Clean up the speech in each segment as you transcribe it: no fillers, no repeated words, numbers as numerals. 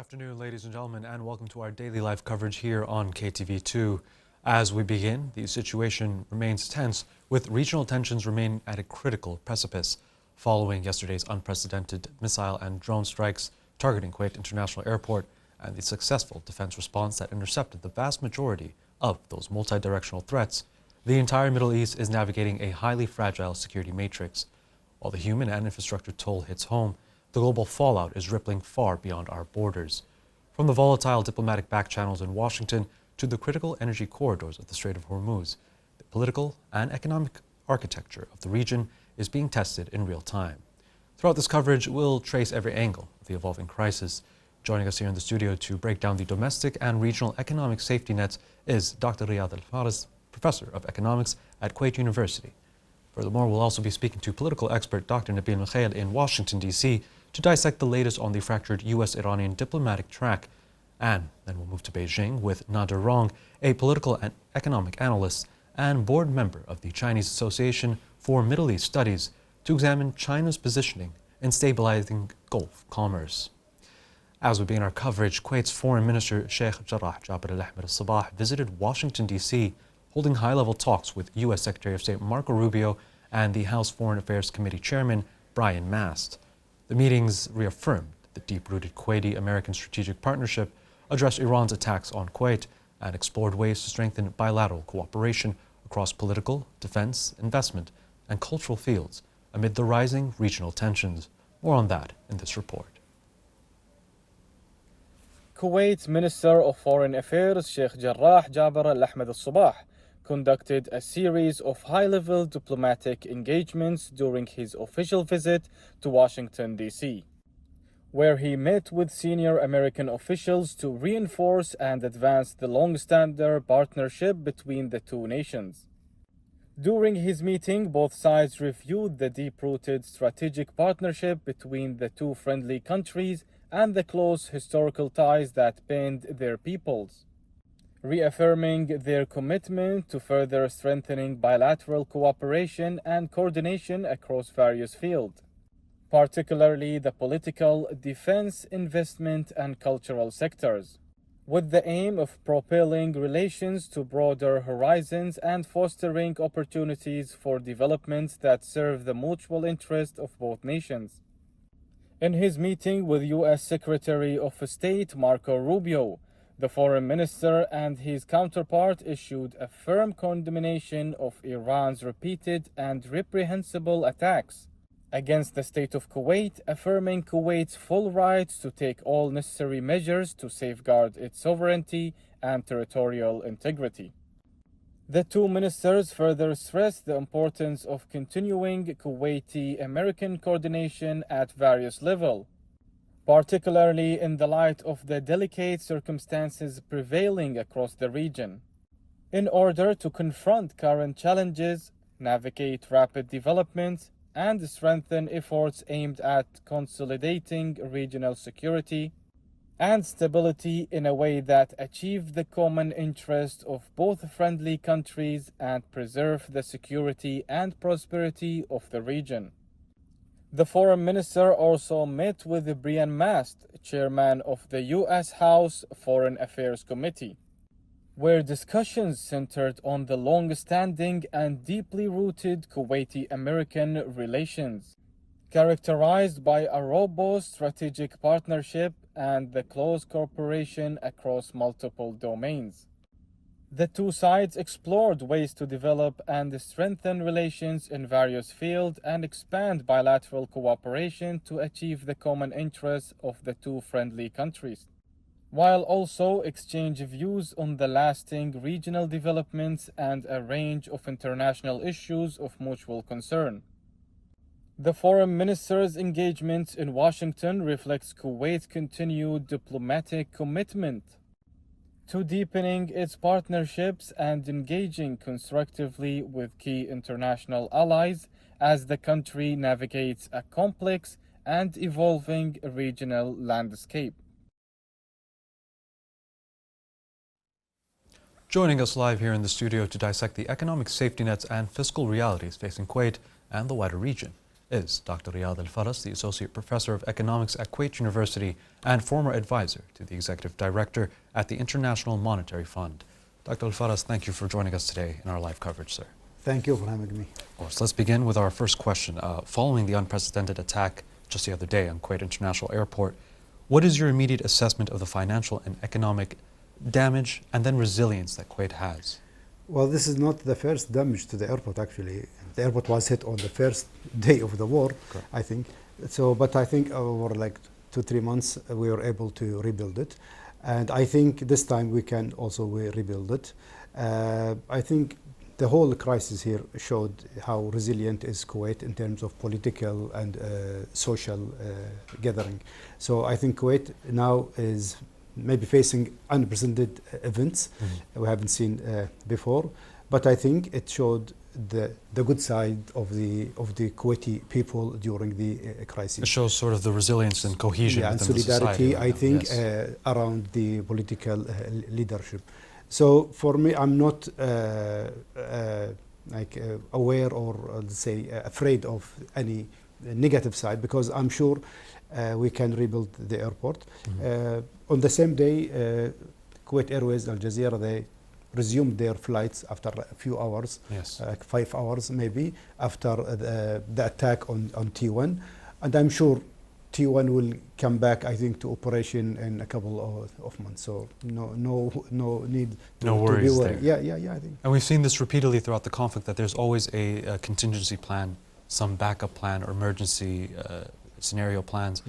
afternoon, ladies and gentlemen, and welcome to our daily live coverage here on KTV2. As we begin, the situation remains tense, with regional tensions remaining at a critical precipice following yesterday's unprecedented missile and drone strikes targeting Kuwait International Airport and the successful defense response that intercepted the vast majority of those multi-directional threats. The entire Middle East is navigating a highly fragile security matrix. While the human and infrastructure toll hits home, the global fallout is rippling far beyond our borders. From the volatile diplomatic backchannels in Washington to the critical energy corridors of the Strait of Hormuz, the political and economic architecture of the region is being tested in real time. Throughout this coverage, we'll trace every angle of the evolving crisis. Joining us here in the studio to break down the domestic and regional economic safety nets is Dr. Riyad Al-Faris, Professor of Economics at Kuwait University. Furthermore, we'll also be speaking to political expert Dr. Nabil Mikhail in Washington, D.C., to dissect the latest on the fractured U.S.-Iranian diplomatic track. And then we'll move to Beijing with Nader Rong, a political and economic analyst and board member of the Chinese Association for Middle East Studies, to examine China's positioning in stabilizing Gulf commerce. As we begin our coverage, Kuwait's Foreign Minister Sheikh Jarrah Jaber Al Ahmed Al Sabah visited Washington, D.C., holding high-level talks with U.S. Secretary of State Marco Rubio and the House Foreign Affairs Committee Chairman Brian Mast. The meetings reaffirmed the deep-rooted Kuwaiti-American strategic partnership, addressed Iran's attacks on Kuwait, and explored ways to strengthen bilateral cooperation across political, defense, investment, and cultural fields amid the rising regional tensions. More on that in this report. Kuwait's Minister of Foreign Affairs Sheikh Jarrah Jaber Al Ahmed Al Sabah conducted a series of high-level diplomatic engagements during his official visit to Washington, D.C., where he met with senior American officials to reinforce and advance the long-standing partnership between the two nations. During his meeting, both sides reviewed the deep-rooted strategic partnership between the two friendly countries and the close historical ties that bind their peoples, reaffirming their commitment to further strengthening bilateral cooperation and coordination across various fields, particularly the political, defense, investment, and cultural sectors, with the aim of propelling relations to broader horizons and fostering opportunities for development that serve the mutual interest of both nations. In his meeting with U.S. Secretary of State Marco Rubio, the foreign minister and his counterpart issued a firm condemnation of Iran's repeated and reprehensible attacks against the state of Kuwait, affirming Kuwait's full rights to take all necessary measures to safeguard its sovereignty and territorial integrity. The two ministers further stressed the importance of continuing Kuwaiti-American coordination at various levels, particularly in the light of the delicate circumstances prevailing across the region, in order to confront current challenges, navigate rapid developments, and strengthen efforts aimed at consolidating regional security and stability in a way that achieve the common interest of both friendly countries and preserve the security and prosperity of the region. The foreign minister also met with Brian Mast, chairman of the U.S. House Foreign Affairs Committee, where discussions centered on the long-standing and deeply rooted Kuwaiti-American relations, characterized by a robust strategic partnership and the close cooperation across multiple domains. The two sides explored ways to develop and strengthen relations in various fields and expand bilateral cooperation to achieve the common interests of the two friendly countries, while also exchange views on the lasting regional developments and a range of international issues of mutual concern. The foreign minister's engagement in Washington reflects Kuwait's continued diplomatic commitment to deepening its partnerships and engaging constructively with key international allies as the country navigates a complex and evolving regional landscape. Joining us live here in the studio to dissect the economic safety nets and fiscal realities facing Kuwait and the wider region is Dr. Riyad Al-Faras, the Associate Professor of Economics at Kuwait University and former advisor to the Executive Director at the International Monetary Fund. Dr. Al-Faras, thank you for joining us today in our live coverage, sir. Thank you for having me. Of course. Let's begin with our first question. Following the unprecedented attack just the other day on Kuwait International Airport, what is your immediate assessment of the financial and economic damage and then resilience that Kuwait has? Well, this is not the first damage to the airport, actually. The airport was hit on the first day of the war, Correct. I think. So, but I think over like 2-3 months, we were able to rebuild it. And I think this time we can also rebuild it. I think the whole crisis here showed how resilient is Kuwait in terms of political and social gathering. So I think Kuwait now is maybe facing unprecedented events we haven't seen before, but I think it showed the good side of the Kuwaiti people during the crisis. It shows sort of the resilience and cohesion and within solidarity, the society. I think, Yes. around the political leadership. So for me, I'm not aware or let's say afraid of any negative side, because I'm sure we can rebuild the airport. On the same day, Kuwait Airways, Al Jazeera, they resumed their flights after a few hours, Yes. 5 hours maybe, after the attack on T1. And I'm sure T1 will come back, I think, to operation in a couple of months. So no need to, No worries to be worried. there. Yeah, I think. And we've seen this repeatedly throughout the conflict, that there's always a contingency plan, some backup plan or emergency scenario plans.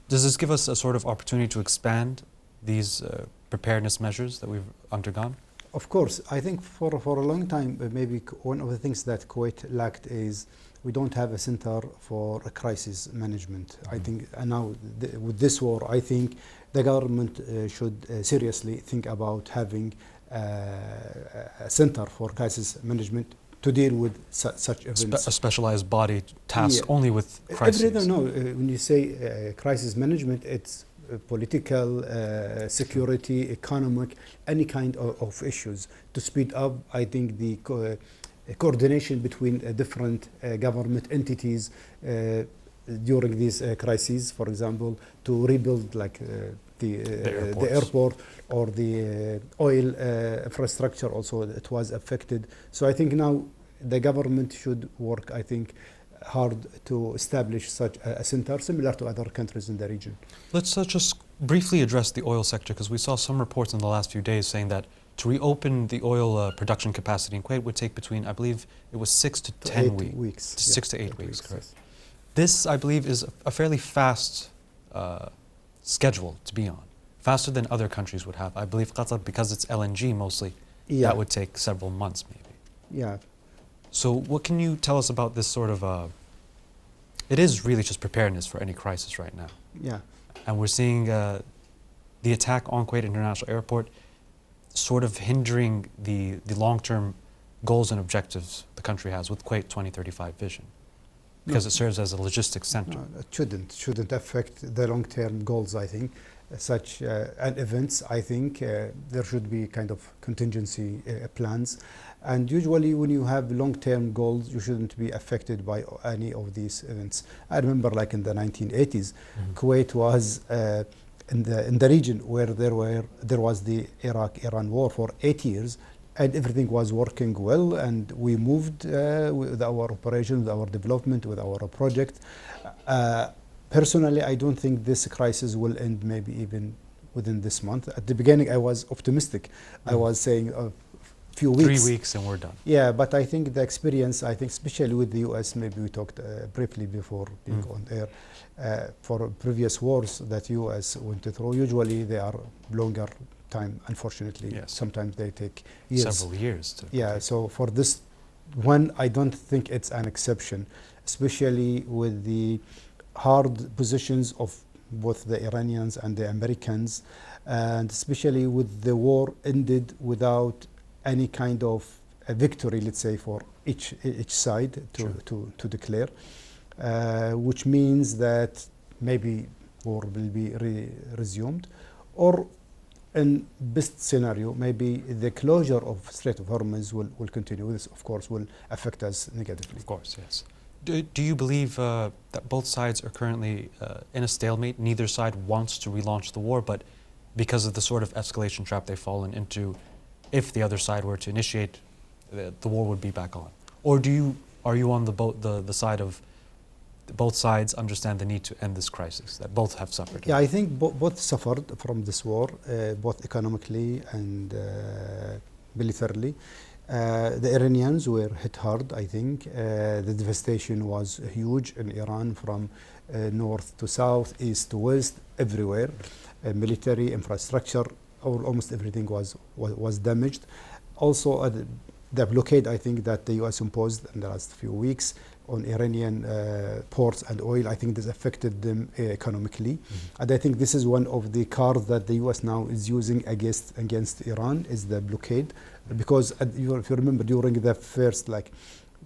Does this give us a sort of opportunity to expand these preparedness measures that we've undergone? Of course, I think for a long time, maybe one of the things that Kuwait lacked is we don't have a center for a crisis management. I think now with this war, I think the government should seriously think about having a center for crisis management to deal with such events. A specialized body tasked only with crises. No, when you say crisis management, it's political, security, economic, any kind of issues to speed up, I think, the coordination between different government entities during these crises. For example, to rebuild like the airport or the oil infrastructure also, it was affected. So I think now the government should work, I think, hard to establish such a center similar to other countries in the region. Let's just briefly address the oil sector, because we saw some reports in the last few days saying that to reopen the oil production capacity in Kuwait would take between, I believe it was 6 to 10 weeks. 6 to 8 weeks, correct. Yes. This, I believe, is a fairly fast schedule to be on, faster than other countries would have. I believe Qatar, because it's LNG mostly, that would take several months maybe. Yeah. So what can you tell us about this sort of, it is really just preparedness for any crisis right now. Yeah. And we're seeing the attack on Kuwait International Airport sort of hindering the long-term goals and objectives the country has with Kuwait 2035 vision, because it serves as a logistics center. No, it shouldn't affect the long-term goals, I think. Such an events, I think there should be kind of contingency plans. And usually when you have long-term goals, you shouldn't be affected by any of these events. I remember like in the 1980s, Kuwait was in the region where there was the Iraq-Iran war for 8 years, and everything was working well, and we moved with our operations, with our development, with our project. Personally, I don't think this crisis will end maybe even within this month. At the beginning, I was optimistic. I was saying a few weeks. 3 weeks and we're done. Yeah, but I think the experience, I think especially with the US, maybe we talked briefly before being on air, for previous wars that US went through, usually they are longer time, unfortunately. Yes. Sometimes they take years. Several years to Yeah, so for this one, I don't think it's an exception, especially with the hard positions of both the Iranians and the Americans, and especially with the war ended without any kind of a victory, let's say, for each side to declare, which means that maybe war will be resumed, or in best scenario, maybe the closure of Strait of Hormuz will continue. This, of course, will affect us negatively. Of course, yes. Do you believe that both sides are currently in a stalemate? Neither side wants to relaunch the war, but because of the sort of escalation trap they've fallen into, if the other side were to initiate, the war would be back on? Or are you on the side of both sides understand the need to end this crisis that both have suffered? Yeah, I think both suffered from this war, both economically and militarily. The Iranians were hit hard, I think. The devastation was huge in Iran from north to south, east to west, everywhere. Military, infrastructure, almost everything was damaged. Also, the blockade, I think, that the US imposed in the last few weeks on Iranian ports and oil, I think this affected them economically. And I think this is one of the cards that the US now is using against Iran, is the blockade. Because if you remember, during the first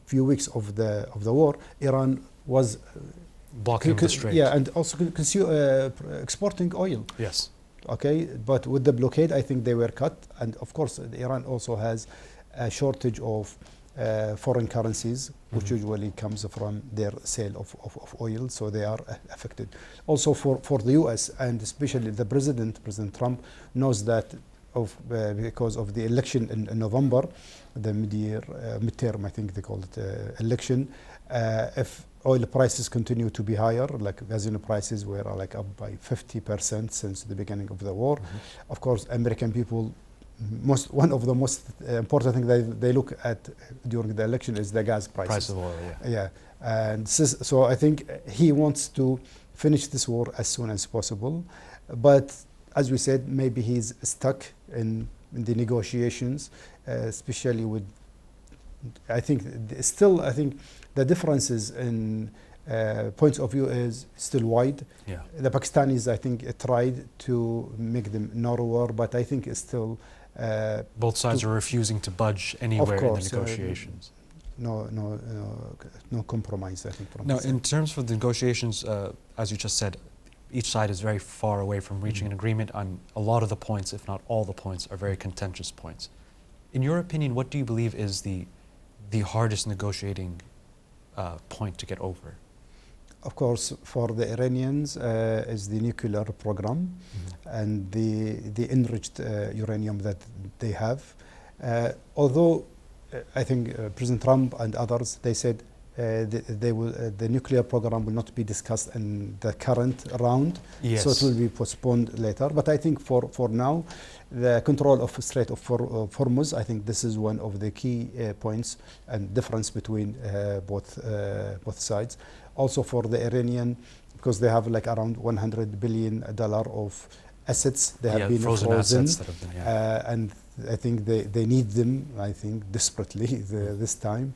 few weeks of the war, Iran was blocking the strait. Yeah, and also exporting oil. Yes. Okay, but with the blockade, I think they were cut. And of course, Iran also has a shortage of foreign currencies, which usually comes from their sale of oil, so they are affected. Also for the US, and especially the President Trump, knows that because of the election in November, the midterm, I think they call it election, if oil prices continue to be higher, like gasoline prices were up by 50% since the beginning of the war. Of course, American people, one of the most important things they look at during the election is the gas prices. Price of oil, yeah. Yeah, and so I think he wants to finish this war as soon as possible, but as we said, maybe he's stuck in the negotiations, especially with, I think the differences in points of view is still wide. Yeah. The Pakistanis, I think, tried to make them narrower, but I think it's still both sides are refusing to budge anywhere in the course, negotiations. No compromise, I think. Now, in terms of the negotiations, as you just said, each side is very far away from reaching an agreement on a lot of the points, if not all the points, are very contentious points. In your opinion, what do you believe is the hardest negotiating point to get over? Of course, for the Iranians is the nuclear program and the enriched uranium that they have. Although I think President Trump and others, they said the nuclear program will not be discussed in the current round, yes. So it will be postponed later. But I think for now, the control of Strait of Hormuz, I think this is one of the key points and difference between both sides. Also for the Iranian, because they have around $100 billion of assets they have been frozen, assets that have been, and I think they need them, I think, desperately this time.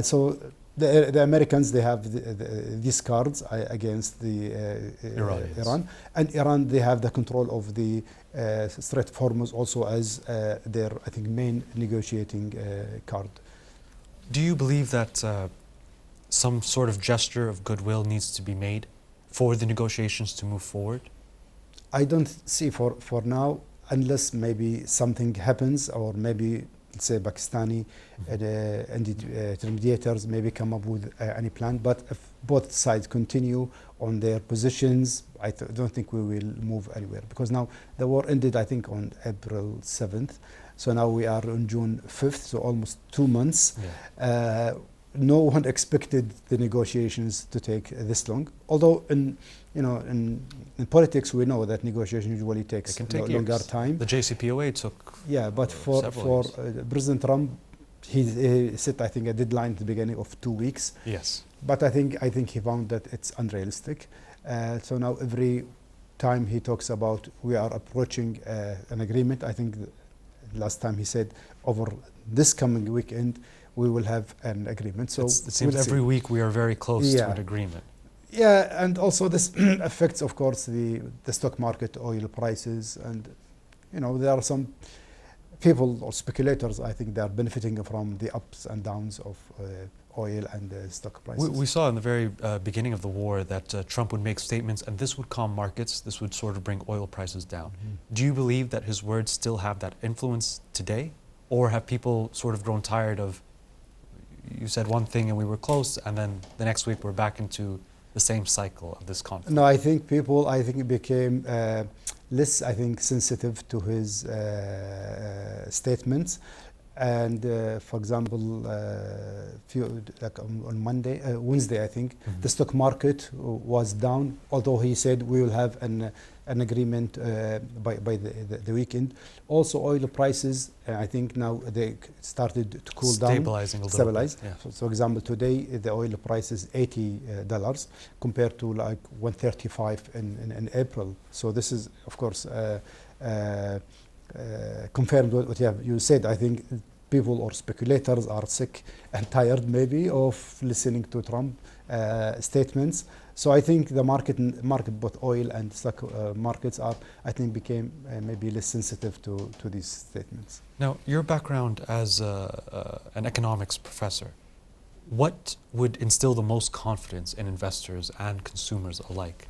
So the Americans, they have these cards against Iran, and Iran, they have the control of the Strait of Hormuz also as their, I think, main negotiating card. Do you believe that some sort of gesture of goodwill needs to be made for the negotiations to move forward? I don't see for now, unless maybe something happens, or maybe say Pakistani intermediators maybe come up with any plan. But if both sides continue on their positions, I don't think we will move anywhere, because now the war ended, I think, on April 7th. So now we are on June 5th, so almost 2 months. Yeah. No one expected the negotiations to take this long. Although in politics we know that negotiation usually takes longer time. The JCPOA took but for President Trump, he set, I think, a deadline at the beginning of 2 weeks. Yes. But I think he found that it's unrealistic. So now every time he talks about we are approaching an agreement, I think last time he said over this coming weekend we will have an agreement. So it seems every week we are very close to an agreement. Yeah, and also this affects, of course, the stock market, oil prices, and there are some people or speculators, I think, they are benefiting from the ups and downs of oil and stock prices. We saw in the very beginning of the war that Trump would make statements, and this would calm markets. This would sort of bring oil prices down. Do you believe that his words still have that influence today, or have people sort of grown tired of you said one thing and we were close, and then the next week we're back into the same cycle of this conflict. No, I think people, I think, became less, I think, sensitive to his statements. And for example, like on Wednesday, I think, the stock market was down, although he said we will have an agreement by the weekend. Also, oil prices, I think now they started to cool down. Stabilizing a little bit. Yeah. So, for example, today the oil price is $80 compared to like 135 in April. So this is, of course, confirmed what you said. I think people or speculators are sick and tired maybe of listening to Trump statements. So I think the market, both oil and stock markets are, I think, became maybe less sensitive to these statements. Now, your background as an economics professor, what would instill the most confidence in investors and consumers alike?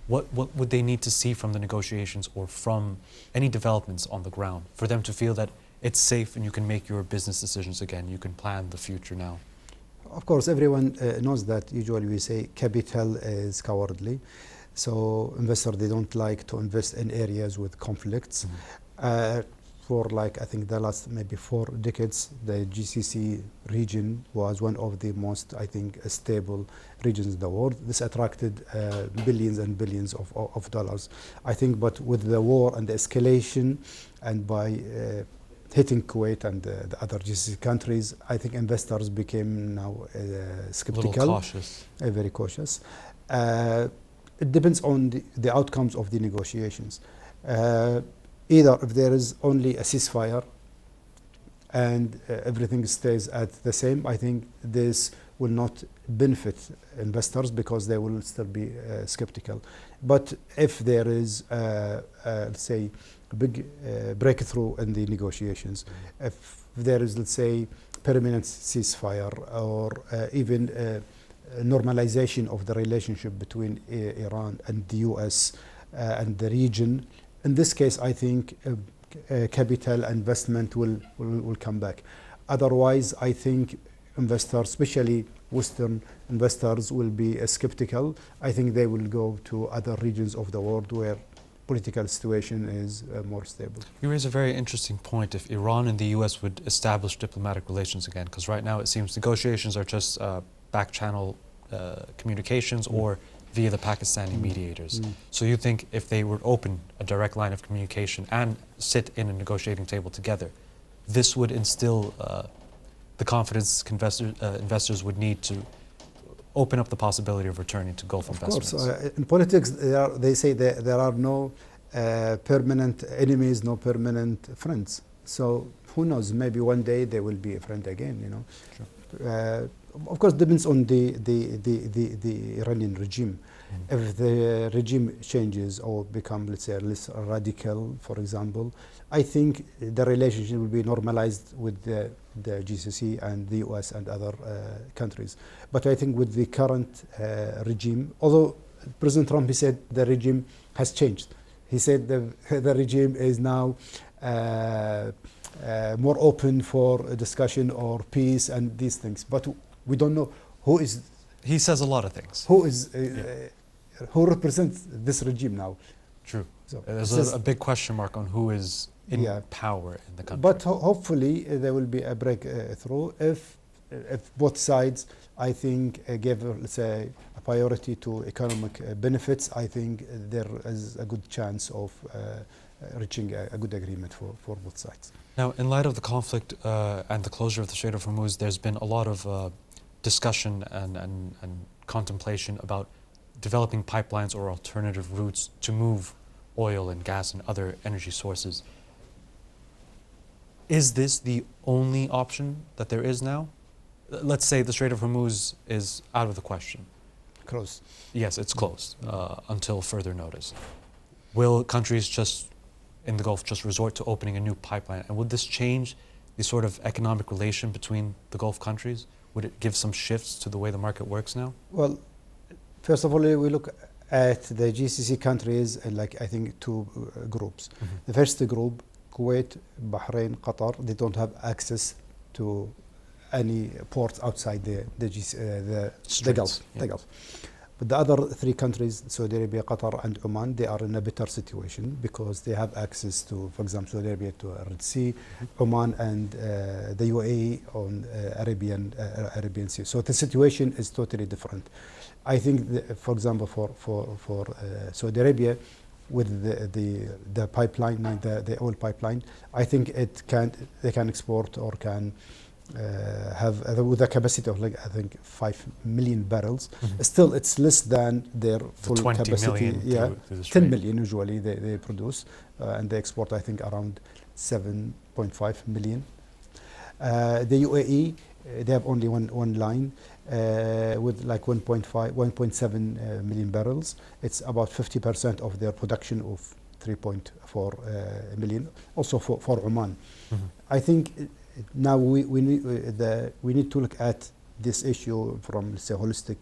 What would they need to see from the negotiations or from any developments on the ground for them to feel that it's safe and you can make your business decisions again, you can plan the future now? Of course, everyone knows that usually we say capital is cowardly. So investors, they don't like to invest in areas with conflicts. For like, I think the last maybe 4 decades, the GCC region was one of the most, I think, stable regions in the world. This attracted billions and billions of dollars. I think, but with the war and the escalation and by hitting Kuwait and the other GCC countries, I think investors became now skeptical. A little cautious. Very cautious. It depends on the outcomes of the negotiations. Either if there is only a ceasefire and everything stays at the same, I think this will not benefit investors because they will still be skeptical. But if there is, let's say, a big breakthrough in the negotiations, if there is, let's say, permanent ceasefire or even normalization of the relationship between Iran and the US and the region, in this case, I think capital investment will come back. Otherwise, I think investors, especially Western investors, will be skeptical. I think they will go to other regions of the world where political situation is more stable. You raise a very interesting point. If Iran and the US would establish diplomatic relations again, because right now it seems negotiations are just back channel communications or via the Pakistani mediators. So you think if they would open a direct line of communication and sit in a negotiating table together, this would instill the confidence investors would need to open up the possibility of returning to Gulf investments? Of course. In politics, they say there are no permanent enemies, no permanent friends. So who knows, maybe one day they will be a friend again, you know. Sure. Of course, depends on the Iranian regime. If the regime changes or become, let's say, less radical, for example, I think the relationship will be normalized with the GCC and the US and other countries. But I think with the current regime, although President Trump, he said the regime has changed. He said the regime is now more open for discussion or peace and these things. But we don't know who is. He says a lot of things. Who is who represents this regime now? True. So there's a big question mark on who is in power in the country. But hopefully there will be a breakthrough if both sides, I think, give, let's say, a priority to economic benefits. I think there is a good chance of reaching a good agreement for both sides. Now, in light of the conflict and the closure of the Strait of Hormuz, there's been a lot of discussion and contemplation about developing pipelines or alternative routes to move oil and gas and other energy sources. Is this the only option that there is now? Let's say the Strait of Hormuz is out of the question. Closed. Yes, it's closed until further notice. Will countries just in the Gulf just resort to opening a new pipeline? And would this change the sort of economic relation between the Gulf countries? Would it give some shifts to the way the market works now? Well, first of all, we look at the GCC countries like, I think, 2 groups. The first group, Kuwait, Bahrain, Qatar, they don't have access to any ports outside the Gulf. Yeah. The Gulf. But the other three countries, Saudi Arabia, Qatar, and Oman, they are in a better situation because they have access to, for example, Saudi Arabia to Red Sea, Oman and the UAE on Arabian Sea. So the situation is totally different. I think, for example, for Saudi Arabia, with the pipeline, the oil pipeline, I think they can export or can have with a capacity of like I think 5 million barrels. Still, it's less than their full 20 capacity. million Yeah, through the 10 strait. million usually they produce, and they export I think around 7.5 million. The UAE, they have only one line with like 1.7 million barrels. It's about 50% of their production of 3.4 million. Also for Oman, I think. Now we need to look at this issue from, let's say, holistic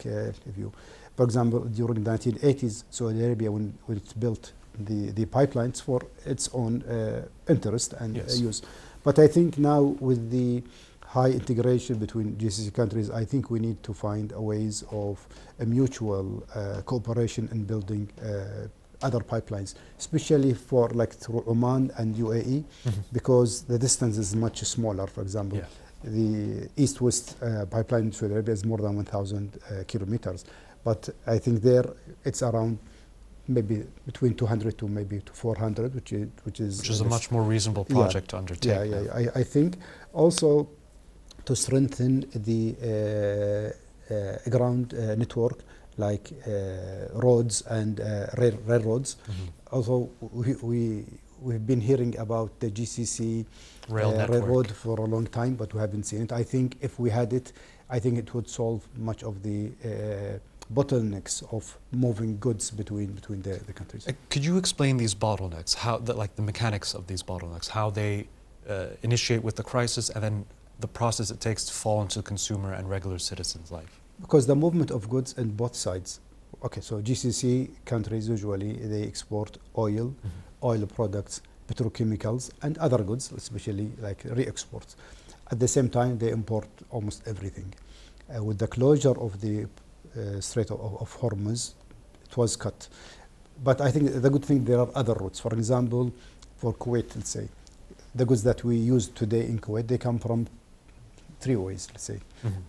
view. For example, during the 1980s, Saudi Arabia, when it built the pipelines for its own interest and use. But I think now with the high integration between GCC countries, I think we need to find ways of a mutual cooperation in building other pipelines, especially for like through Oman and UAE, because the distance is much smaller. For example, the east-west pipeline in Saudi Arabia is more than 1,000 kilometers, but I think there it's around maybe between 200 to maybe to 400, which is a much more reasonable project to undertake. I think also to strengthen the ground network, like roads and railroads. Also, we've been hearing about the GCC railroad for a long time, but we haven't seen it. I think if we had it, I think it would solve much of the bottlenecks of moving goods between the countries. Could you explain these bottlenecks, like the mechanics of these bottlenecks, how they initiate with the crisis and then the process it takes to fall into consumer and regular citizens' life? Because the movement of goods on both sides. Okay, so GCC countries usually they export oil, oil products, petrochemicals, and other goods, especially like re-exports. At the same time, they import almost everything. With the closure of the Strait of Hormuz, it was cut. But I think the good thing, there are other routes. For example, for Kuwait, let's say, the goods that we use today in Kuwait, they come from 3 ways, let's say.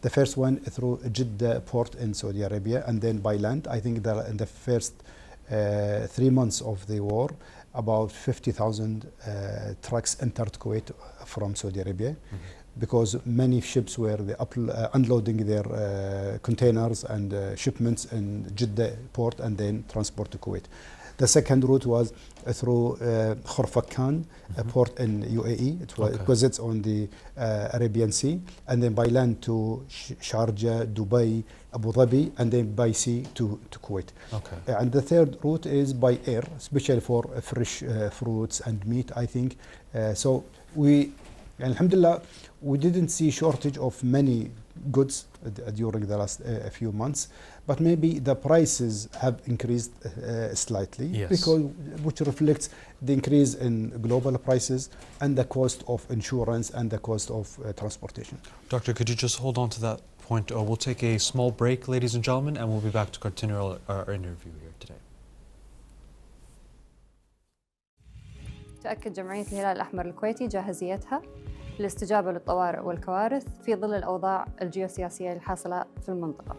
The first one through Jeddah port in Saudi Arabia, and then by land. I think that in the first 3 months of the war, about 50,000 trucks entered Kuwait from Saudi Arabia, because many ships were unloading their containers and shipments in Jeddah port and then transport to Kuwait. The second route was through Khorfakkan, a port in UAE. It's on the Arabian Sea, and then by land to Sharjah, Dubai, Abu Dhabi, and then by sea to Kuwait. And the third route is by air, especially for fresh fruits and meat, I think. So alhamdulillah, we didn't see shortage of many goods during the last few months, but maybe the prices have increased slightly, which reflects the increase in global prices and the cost of insurance and the cost of transportation. Doctor, could you just hold on to that point? We'll take a small break, ladies and gentlemen, and we'll be back to continue our interview here today. تؤكد جمعية الهلال الأحمر الكويتي جاهزيتها للاستجابة للطوارئ والكوارث في ظل الأوضاع الجيوسياسية الحاصلة في المنطقة.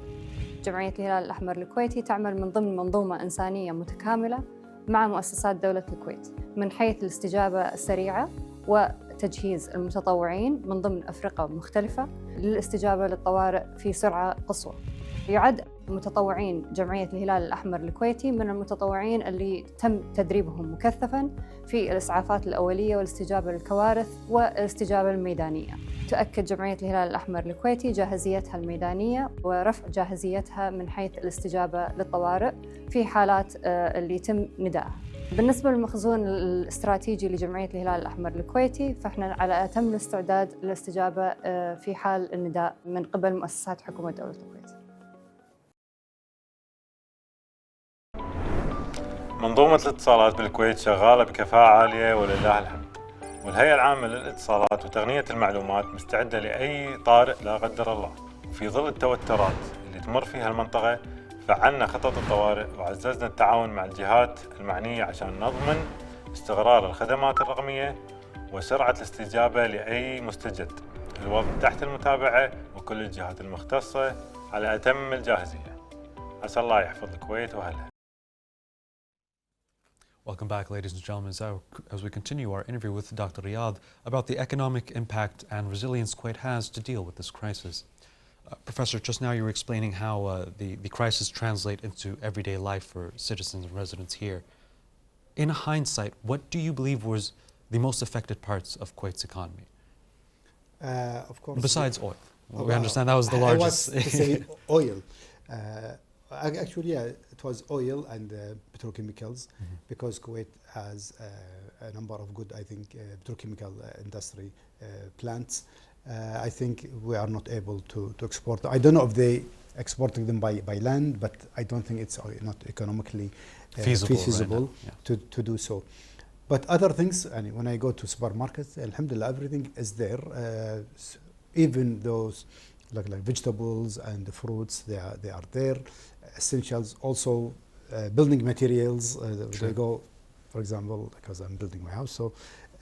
جمعية الهلال الأحمر الكويتي تعمل من ضمن منظومة إنسانية متكاملة مع مؤسسات دولة الكويت من حيث الاستجابة السريعة وتجهيز المتطوعين من ضمن أفرقة مختلفة للاستجابة للطوارئ في سرعة قصوى. يعد متطوعين جمعية الهلال الأحمر الكويتي من المتطوعين اللي تم تدريبهم مكثفاً في الإسعافات الأولية والاستجابة للكوارث والاستجابة الميدانية. تؤكد جمعية الهلال الأحمر الكويتي جاهزيتها الميدانية ورفع جاهزيتها من حيث الاستجابة للطوارئ في حالات اللي يتم ندائها. بالنسبة للمخزون الاستراتيجي لجمعية الهلال الأحمر الكويتي، فإحنا على أتم الاستعداد للاستجابة في حال النداء من قبل مؤسسات حكومة دولة الكويت. منظومة الاتصالات بالكويت شغالة بكفاءة عالية ولله الحمد. والهيئة العامة للاتصالات وتقنية المعلومات مستعدة لأي طارئ لا قدر الله. وفي ظل التوترات اللي تمر فيها المنطقة فعلنا خطط الطوارئ وعززنا التعاون مع الجهات المعنية عشان نضمن استقرار الخدمات الرقمية وسرعة الاستجابة لأي مستجد. الوضع تحت المتابعة وكل الجهات المختصة على أتم الجاهزية. عسى الله يحفظ الكويت وأهلها. Welcome back, ladies and gentlemen, as we continue our interview with Dr. Riyad about the economic impact and resilience Kuwait has to deal with this crisis. Professor, just now you were explaining how the crisis translates into everyday life for citizens and residents here. In hindsight, what do you believe was the most affected parts of Kuwait's economy? Of course. Besides oil. We understand that was the largest. I was to say oil. Actually, yeah, it was oil and petrochemicals, because Kuwait has a number of good, I think, petrochemical industry plants. I think we are not able to export them. I don't know if they exporting them by land, but I don't think it's not economically feasible right to do so. But other things, and when I go to supermarkets, alhamdulillah, everything is there. Even those like vegetables and the fruits, they are there. Essentials, also building materials. They go, for example, because I'm building my house, so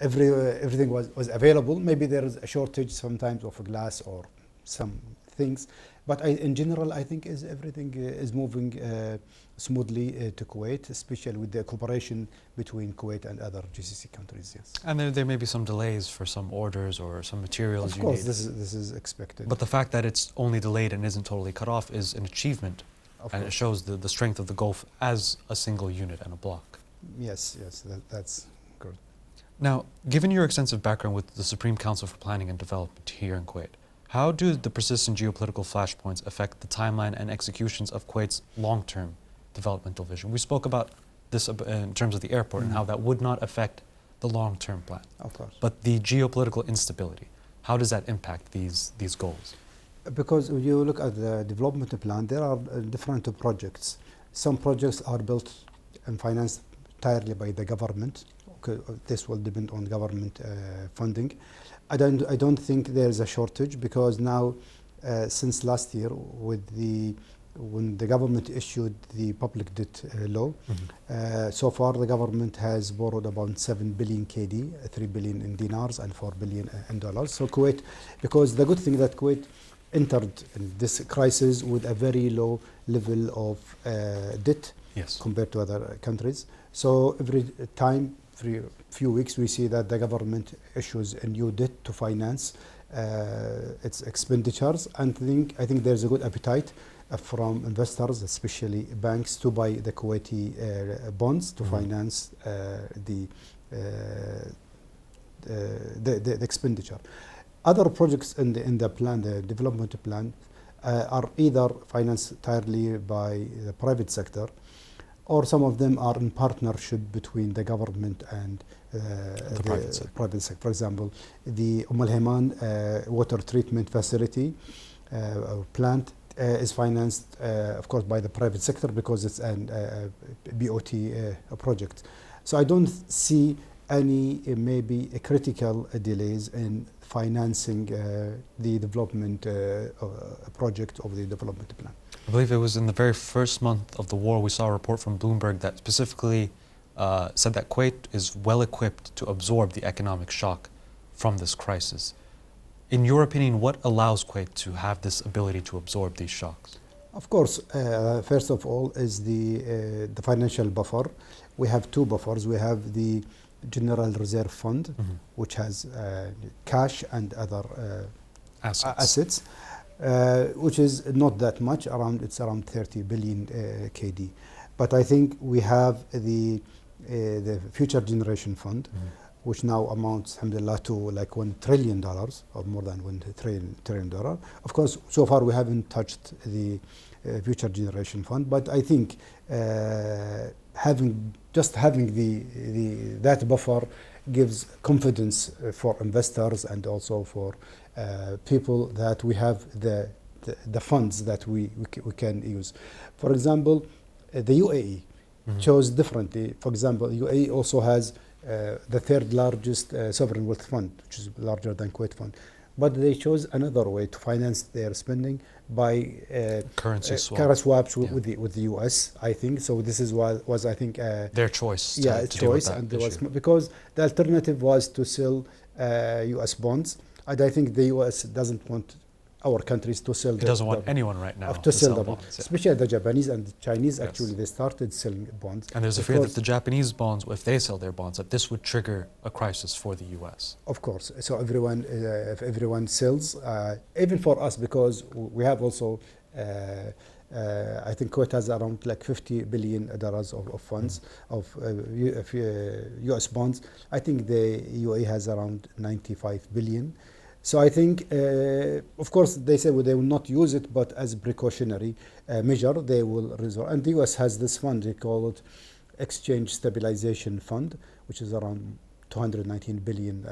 everything was available. Maybe there is a shortage sometimes of glass or some things, but in general, I think everything is moving smoothly to Kuwait, especially with the cooperation between Kuwait and other GCC countries. Yes. And there may be some delays for some orders or some materials. Of course, this is expected. But the fact that it's only delayed and isn't totally cut off is an achievement, and it shows the strength of the Gulf as a single unit and a block. Yes, that's good. Now, given your extensive background with the Supreme Council for Planning and Development here in Kuwait, how do the persistent geopolitical flashpoints affect the timeline and executions of Kuwait's long-term developmental vision? We spoke about this in terms of the airport and how that would not affect the long-term plan. Of course. But the geopolitical instability, how does that impact these goals? Because when you look at the development plan, there are different projects. Some projects are built and financed entirely by the government. Okay, this will depend on government funding. I don't think there is a shortage, because now, since last year, when the government issued the public debt law, so far the government has borrowed about 7 billion KD, 3 billion in dinars and 4 billion in dollars. So Kuwait, because the good thing that Kuwait entered in this crisis with a very low level of debt compared to other countries. So every few weeks we see that the government issues a new debt to finance its expenditures, and I think there's a good appetite from investors, especially banks, to buy the Kuwaiti bonds to finance the expenditure. Other projects in the plan, the development plan, are either financed entirely by the private sector, or some of them are in partnership between the government and the private sector. For example, the Al Hayman water treatment facility plant is financed, of course, by the private sector, because it's a BOT project. So I don't see any maybe critical delays in financing the development project of the development plan. I believe it was in the very first month of the war we saw a report from Bloomberg that specifically said that Kuwait is well equipped to absorb the economic shock from this crisis. In your opinion, what allows Kuwait to have this ability to absorb these shocks? Of course, first of all is the financial buffer. We have two buffers. We have the General Reserve Fund, which has cash and other assets. Which is not that much, it's around 30 billion KD. But I think we have the Future Generation Fund, which now amounts, alhamdulillah, to like $1 trillion, or more than $1 trillion. Of course, so far we haven't touched the Future Generation Fund, but I think having that buffer gives confidence for investors and also for people that we have the funds that we can use. For example, the UAE chose differently. For example, UAE also has the third largest sovereign wealth fund, which is larger than Kuwait fund. But they chose another way to finance their spending by Currency swap. currency swaps Yeah. with the US, I think. So this is why was I think Their choice. yeah, to a deal with choice, that and there was issue. because the alternative was to sell US bonds, and I think the US doesn't want our countries to sell. It doesn't want anyone right now to sell the bonds. bonds, Yeah. especially the Japanese and the Chinese. Yes. Actually, they started selling bonds. And there's a fear that because- the Japanese bonds, if they sell their bonds, that this would trigger a crisis for the U.S. Of course. So everyone, if everyone sells, even for us, because we have also, I think Kuwait has around like $50 billion of funds of U.S. bonds. I think the UAE has around 95 billion. So I think, of course, they say they will not use it, but as a precautionary measure, they will resort. And the U.S. has this fund, they call it Exchange Stabilization Fund, which is around $219 billion.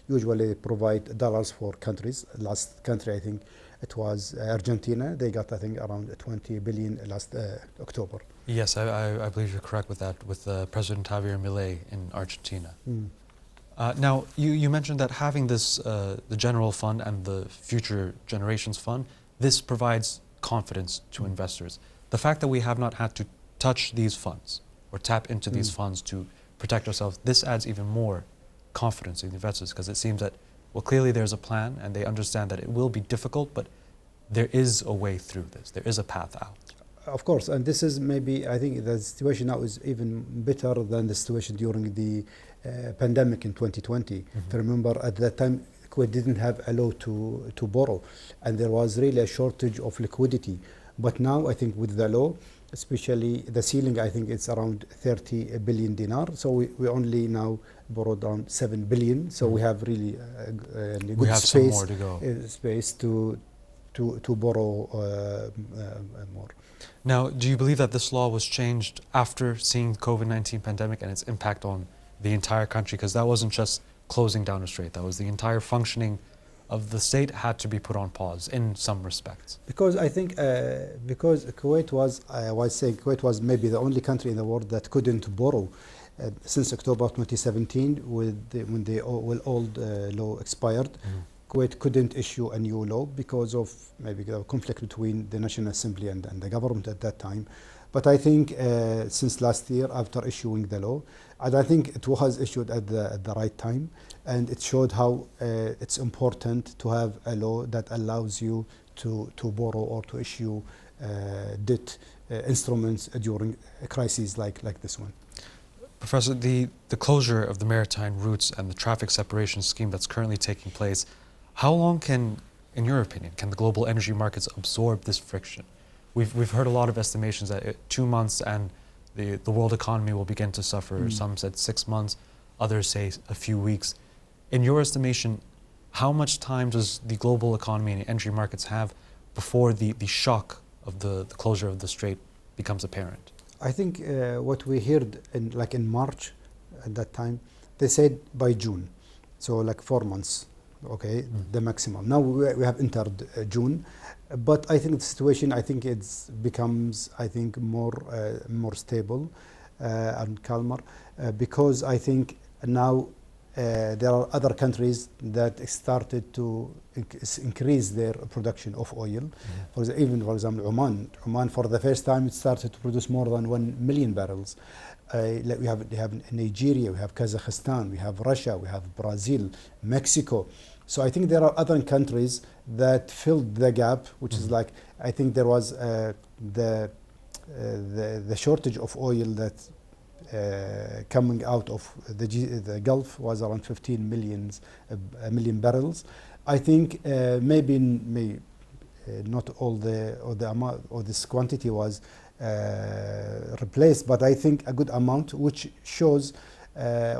Usually they provide dollars for countries. Last country, I think it was Argentina. They got, I think, around 20 billion last October. Yes, I believe you're correct with that, with President Javier Milei in Argentina. Now, you mentioned that having this, the general fund and the future generations fund, this provides confidence to investors. The fact that we have not had to touch these funds or tap into these funds to protect ourselves, this adds even more confidence in investors, because it seems that, well, clearly there's a plan and they understand that it will be difficult, but there is a way through this. There is a path out. Of course, and this is maybe, I think the situation now is even better than the situation during the pandemic in 2020. If you remember, at that time, Kuwait didn't have a law to borrow, and there was really a shortage of liquidity. But now, I think with the law, especially the ceiling, I think it's around 30 billion dinar. So we only now borrowed around 7 billion. So we have really a good We have some space, more to go. space to borrow more. Now, do you believe that this law was changed after seeing COVID-19 pandemic and its impact on the entire country? Because that wasn't just closing down a strait, that was the entire functioning of the state had to be put on pause in some respects. Because I think because Kuwait was, I was saying Kuwait was maybe the only country in the world that couldn't borrow since October 2017 when the old law expired. Kuwait couldn't issue a new law because of maybe the conflict between the National Assembly and the government at that time. But I think since last year, after issuing the law, and I think it was issued at the right time, and it showed how it's important to have a law that allows you to borrow or to issue debt instruments during a crisis like this one. Professor, the closure of the maritime routes and the traffic separation scheme that's currently taking place, how long can, in your opinion, can the global energy markets absorb this friction? We've heard a lot of estimations that 2 months and the world economy will begin to suffer. Some said 6 months, others say a few weeks. In your estimation, how much time does the global economy and the energy markets have before the shock of the closure of the strait becomes apparent? I think what we heard in March at that time, they said by June, so like 4 months, okay, the maximum. Now we have entered June, but I think the situation, I think it becomes, I think more stable and calmer because I think now there are other countries that started to increase their production of oil. Even for example, Oman for the first time it started to produce more than 1 million barrels. We have Nigeria, we have Kazakhstan, we have Russia, we have Brazil, Mexico. So I think there are other countries that filled the gap, which is like, I think there was the shortage of oil that coming out of the Gulf was around 15 million barrels. I think maybe not all the amount or this quantity was replaced, but I think a good amount, which shows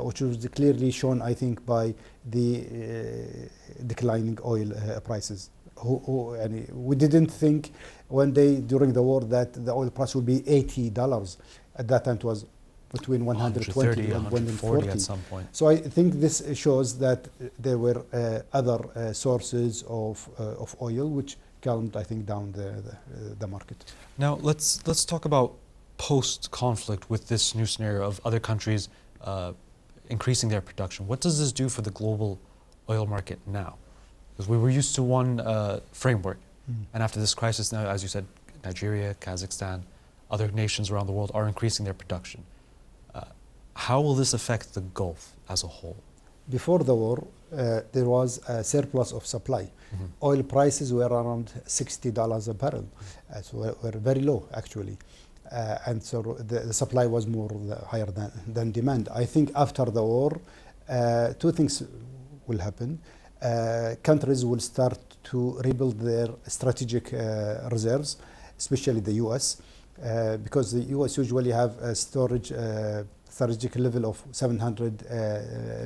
which was clearly shown, I think, by the declining oil prices. And we didn't think one day during the war that the oil price would be $80. At that time, it was between 120 and 140 at some point. So I think this shows that there were other sources of oil which calmed, I think, down the market. Now let's talk about post-conflict with this new scenario of other countries increasing their production. What does this do for the global oil market now? Because we were used to one framework, and after this crisis now, as you said, Nigeria, Kazakhstan, other nations around the world are increasing their production. How will this affect the Gulf as a whole? Before the war, there was a surplus of supply. Oil prices were around $60 a barrel, so were very low actually. And so the supply was more higher than demand. I think after the war, two things will happen. Countries will start to rebuild their strategic reserves, especially the US, because the US usually have a storage strategic level of 700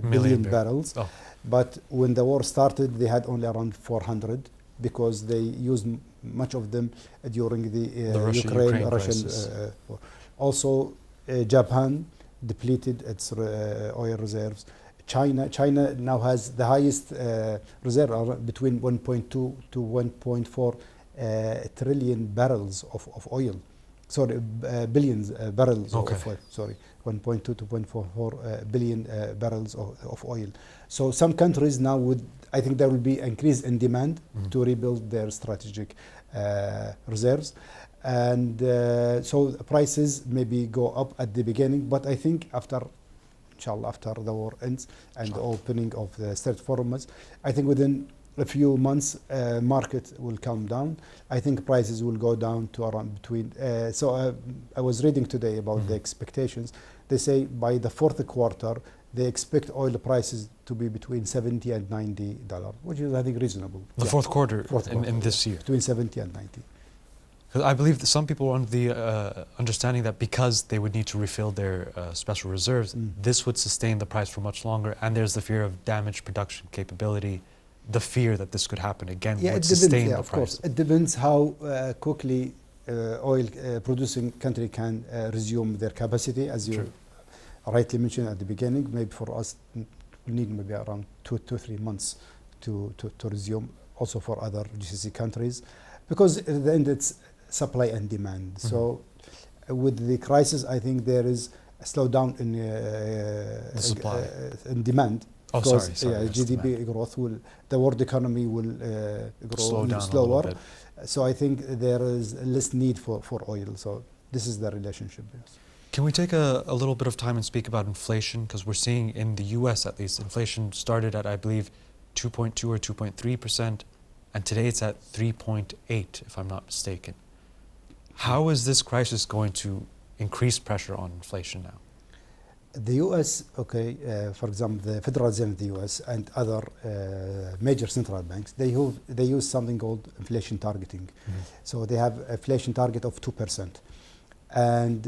billion barrels. Oh. But when the war started, they had only around 400 because they used much of them during the Ukraine-Russian war. Also, Japan depleted its oil reserves. China now has the highest reserve, between 1.2 to 1.4 trillion barrels of oil. Sorry, billions barrels of oil. Sorry, 1.2 to 1.4 billion barrels of oil. So some countries now I think there will be increase in demand to rebuild their strategic reserves. And so prices maybe go up at the beginning, but I think inshallah, after the war ends and the opening of the Strait of Hormuz, I think within a few months, market will come down. I think prices will go down to around between. I was reading today about the expectations. They say by the fourth quarter, they expect oil prices to be between $70 and $90, which is, I think, reasonable. The fourth quarter in this year. Between 70 and 90. Because I believe that some people are under the understanding that because they would need to refill their special reserves, this would sustain the price for much longer, and there's the fear of damaged production capability. The fear that this could happen again would sustain the price. Of course. It depends how quickly oil producing country can resume their capacity, as you rightly mentioned at the beginning. Maybe for us, we need maybe around 2 to 3 months to resume. Also for other GCC countries, because at the end it's supply and demand. So with the crisis, I think there is a slowdown in the supply in demand. Oh, because, sorry. GDP growth the world economy will grow slower. So I think there is less need for oil. So this is the relationship. Yes. Can we take a little bit of time and speak about inflation? Because we're seeing in the US at least, inflation started at, I believe, 2.2 or 2.3%, and today it's at 3.8, if I'm not mistaken. How is this crisis going to increase pressure on inflation now? The US, for example, the Federal Reserve of the US and other major central banks, they use something called inflation targeting. So they have an inflation target of 2%. And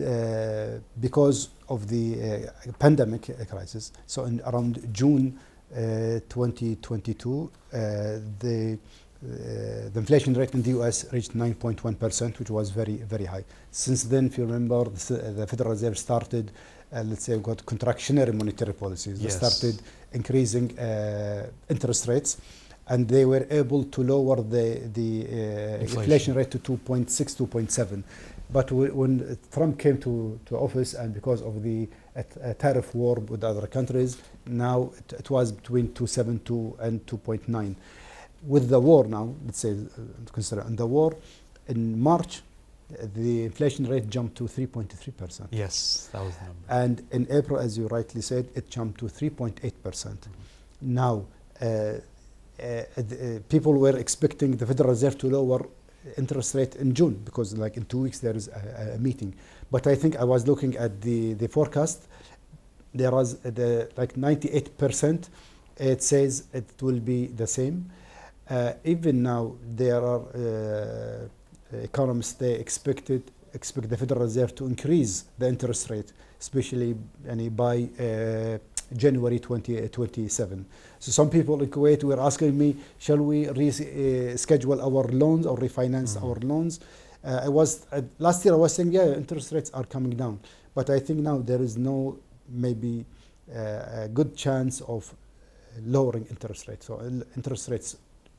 because of the pandemic crisis, so in around June 2022, the inflation rate in the US reached 9.1%, which was very, very high. Since then, if you remember, the Federal Reserve started, let's say, got contractionary monetary policies. They started increasing interest rates, and they were able to lower the inflation rate to 2.6, 2.7. But when Trump came to office, and because of the tariff war with other countries, now it was between 2.72 and 2.9. With the war now, let's say, consider in the war, in March, the inflation rate jumped to 3.3%. Yes, that was the number. And in April, as you rightly said, it jumped to 3.8%. Now, people were expecting the Federal Reserve to lower interest rate in June, because like in 2 weeks there is a meeting. But I think I was looking at the forecast. There was like 98%. It says it will be the same. Even now, there are economists, they expect the Federal Reserve to increase the interest rate, especially by January 2027. So some people in Kuwait were asking me, shall we reschedule our loans or refinance our loans? Last year I was saying, interest rates are coming down. But I think now there is no maybe a good chance of lowering interest rates. So interest rates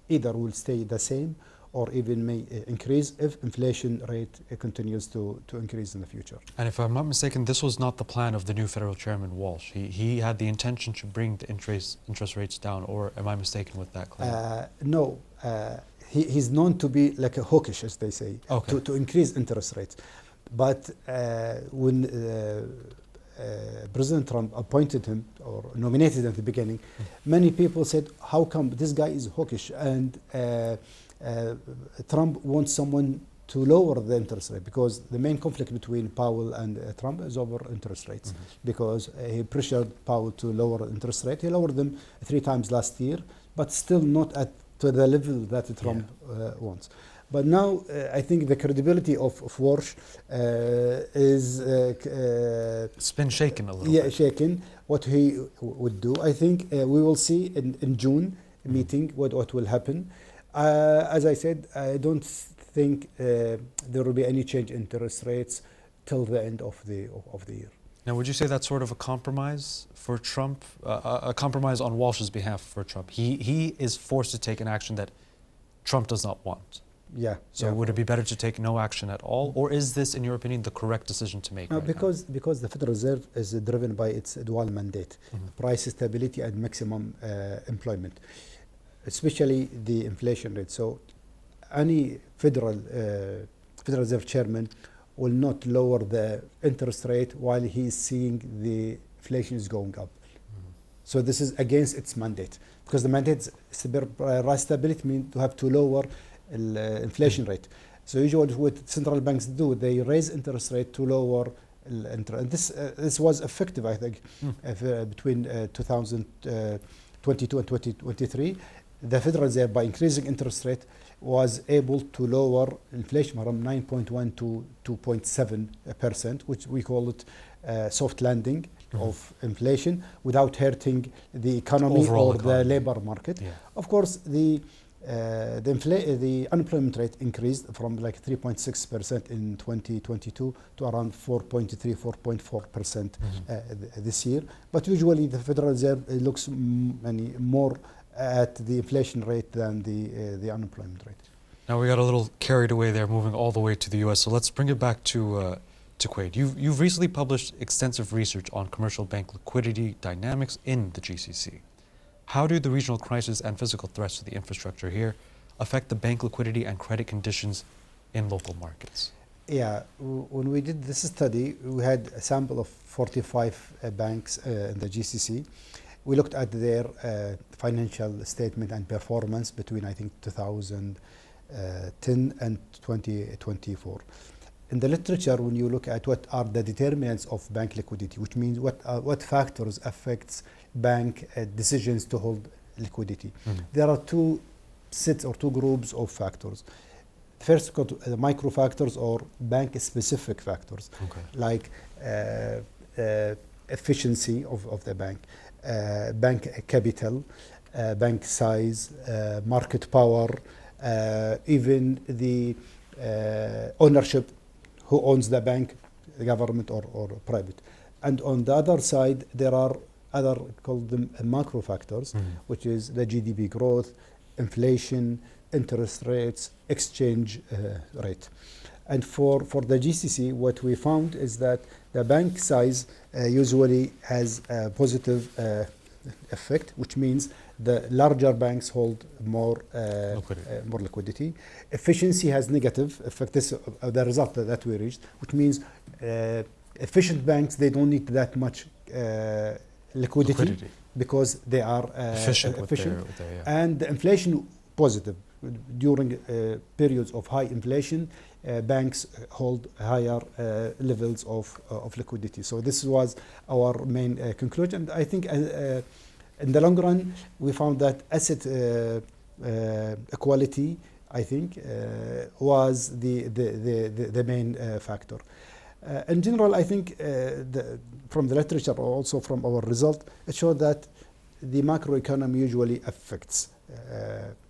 either will stay the same or even may increase if inflation rate continues to increase in the future. And if I'm not mistaken, this was not the plan of the new federal chairman, Walsh. He had the intention to bring the interest rates down, or am I mistaken with that claim? No. He's known to be like a hawkish, as they say, Okay. to increase interest rates. But when President Trump appointed him or nominated at the beginning, many people said, how come this guy is hawkish and Trump wants someone to lower the interest rate, because the main conflict between Powell and Trump is over interest rates, because he pressured Powell to lower interest rate. He lowered them 3 times last year, but still not to the level that Trump wants. But now I think the credibility of Walsh is It's been shaken a little bit. shaken. What he would do, I think we will see in June meeting what will happen. As I said, I don't think there will be any change in interest rates till the end of the year. Now, would you say that's sort of a compromise for Trump, a compromise on Walsh's behalf for Trump? He is forced to take an action that Trump does not want. Yeah. So would it be better to take no action at all, or is this, in your opinion, the correct decision to make? No, right because the Federal Reserve is driven by its dual mandate, price stability and maximum employment, especially the inflation rate. So any Federal Reserve chairman will not lower the interest rate while he is seeing the inflation is going up. So this is against its mandate, because the mandate is price stability means to have to lower inflation rate. So usually what central banks do, they raise interest rate to lower interest. And this was effective, I think, between 2022 and 2023. The Federal Reserve, by increasing interest rate, was able to lower inflation from 9.1 to 2.7%, which we call it soft landing of inflation, without hurting the economy Overall or economy. the labor market. Yeah. Of course, the unemployment rate increased from like 3.6% in 2022 to around 4.3, 4.4% this year. But usually the Federal Reserve looks more at the inflation rate than the unemployment rate. Now, we got a little carried away there, moving all the way to the U.S. So let's bring it back to Kuwait. You've recently published extensive research on commercial bank liquidity dynamics in the GCC. How do the regional crisis and physical threats to the infrastructure here affect the bank liquidity and credit conditions in local markets? Yeah, when we did this study, we had a sample of 45 banks in the GCC. We looked at their financial statement and performance between, I think, 2010 and 2024. In the literature, when you look at what are the determinants of bank liquidity, which means what factors affects bank decisions to hold liquidity, there are 2 sets or 2 groups of factors. First, the micro factors or bank-specific factors, like efficiency of the bank, bank capital, bank size, market power, even the ownership, who owns the bank, the government or private. And on the other side, there are other, called them macro factors, which is the GDP growth, inflation, interest rates, exchange rate. And for the GCC, what we found is that the bank size usually has a positive effect, which means the larger banks hold more liquidity. Efficiency has negative effect. This is the result that we reached, which means efficient banks, they don't need that much liquidity because they are efficient. And the inflation positive. During periods of high inflation, banks hold higher levels of liquidity. So this was our main conclusion. I think in the long run, we found that asset equality, I think, was the main factor. In general, I think from the literature, also from our result, it showed that the macroeconomy usually affects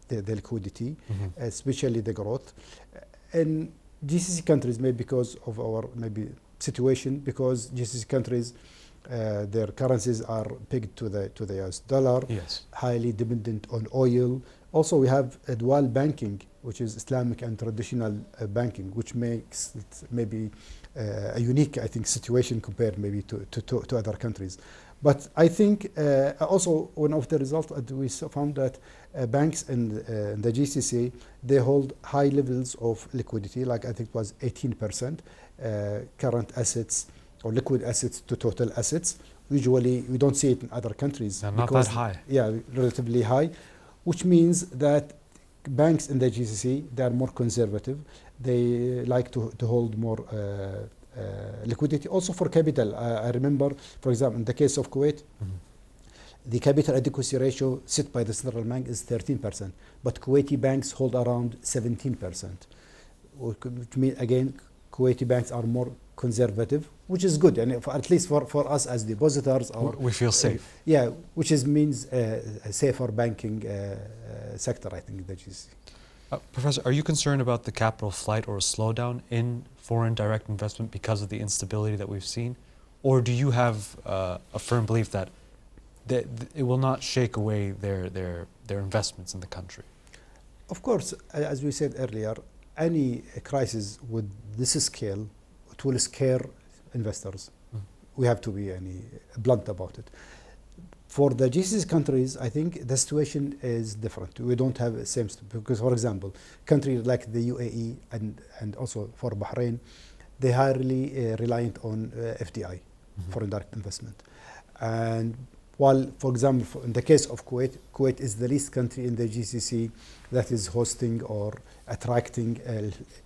the liquidity, especially the growth. In GCC countries, maybe because of our situation, because GCC countries, their currencies are pegged to the US dollar, highly dependent on oil, Also, we have a dual banking, which is Islamic and traditional banking, which makes it maybe a unique, I think, situation compared maybe to other countries. But I think also one of the results we found that banks in the GCC, they hold high levels of liquidity, like I think it was 18% current assets or liquid assets to total assets. Usually we don't see it in other countries. Not that high. Yeah, relatively high, which means that banks in the GCC, they are more conservative. They like to hold more liquidity. Also for capital, I remember, for example, in the case of Kuwait, the capital adequacy ratio set by the central bank is 13%, but Kuwaiti banks hold around 17%, which means, again, Kuwaiti banks are more conservative, which is good, and at least for us as depositors. We feel safe. Yeah, which means a safer banking sector, I think, in the GCC. Professor, are you concerned about the capital flight or a slowdown in foreign direct investment because of the instability that we've seen? Or do you have a firm belief that it will not shake away their investments in the country? Of course, as we said earlier, any crisis with this scale, it will scare investors. We have to be blunt about it. For the GCC countries, I think the situation is different. We don't have the same, because, for example, countries like the UAE and also for Bahrain, they are highly reliant on FDI, foreign direct investment. And while, for example, in the case of Kuwait, Kuwait is the least country in the GCC that is hosting or attracting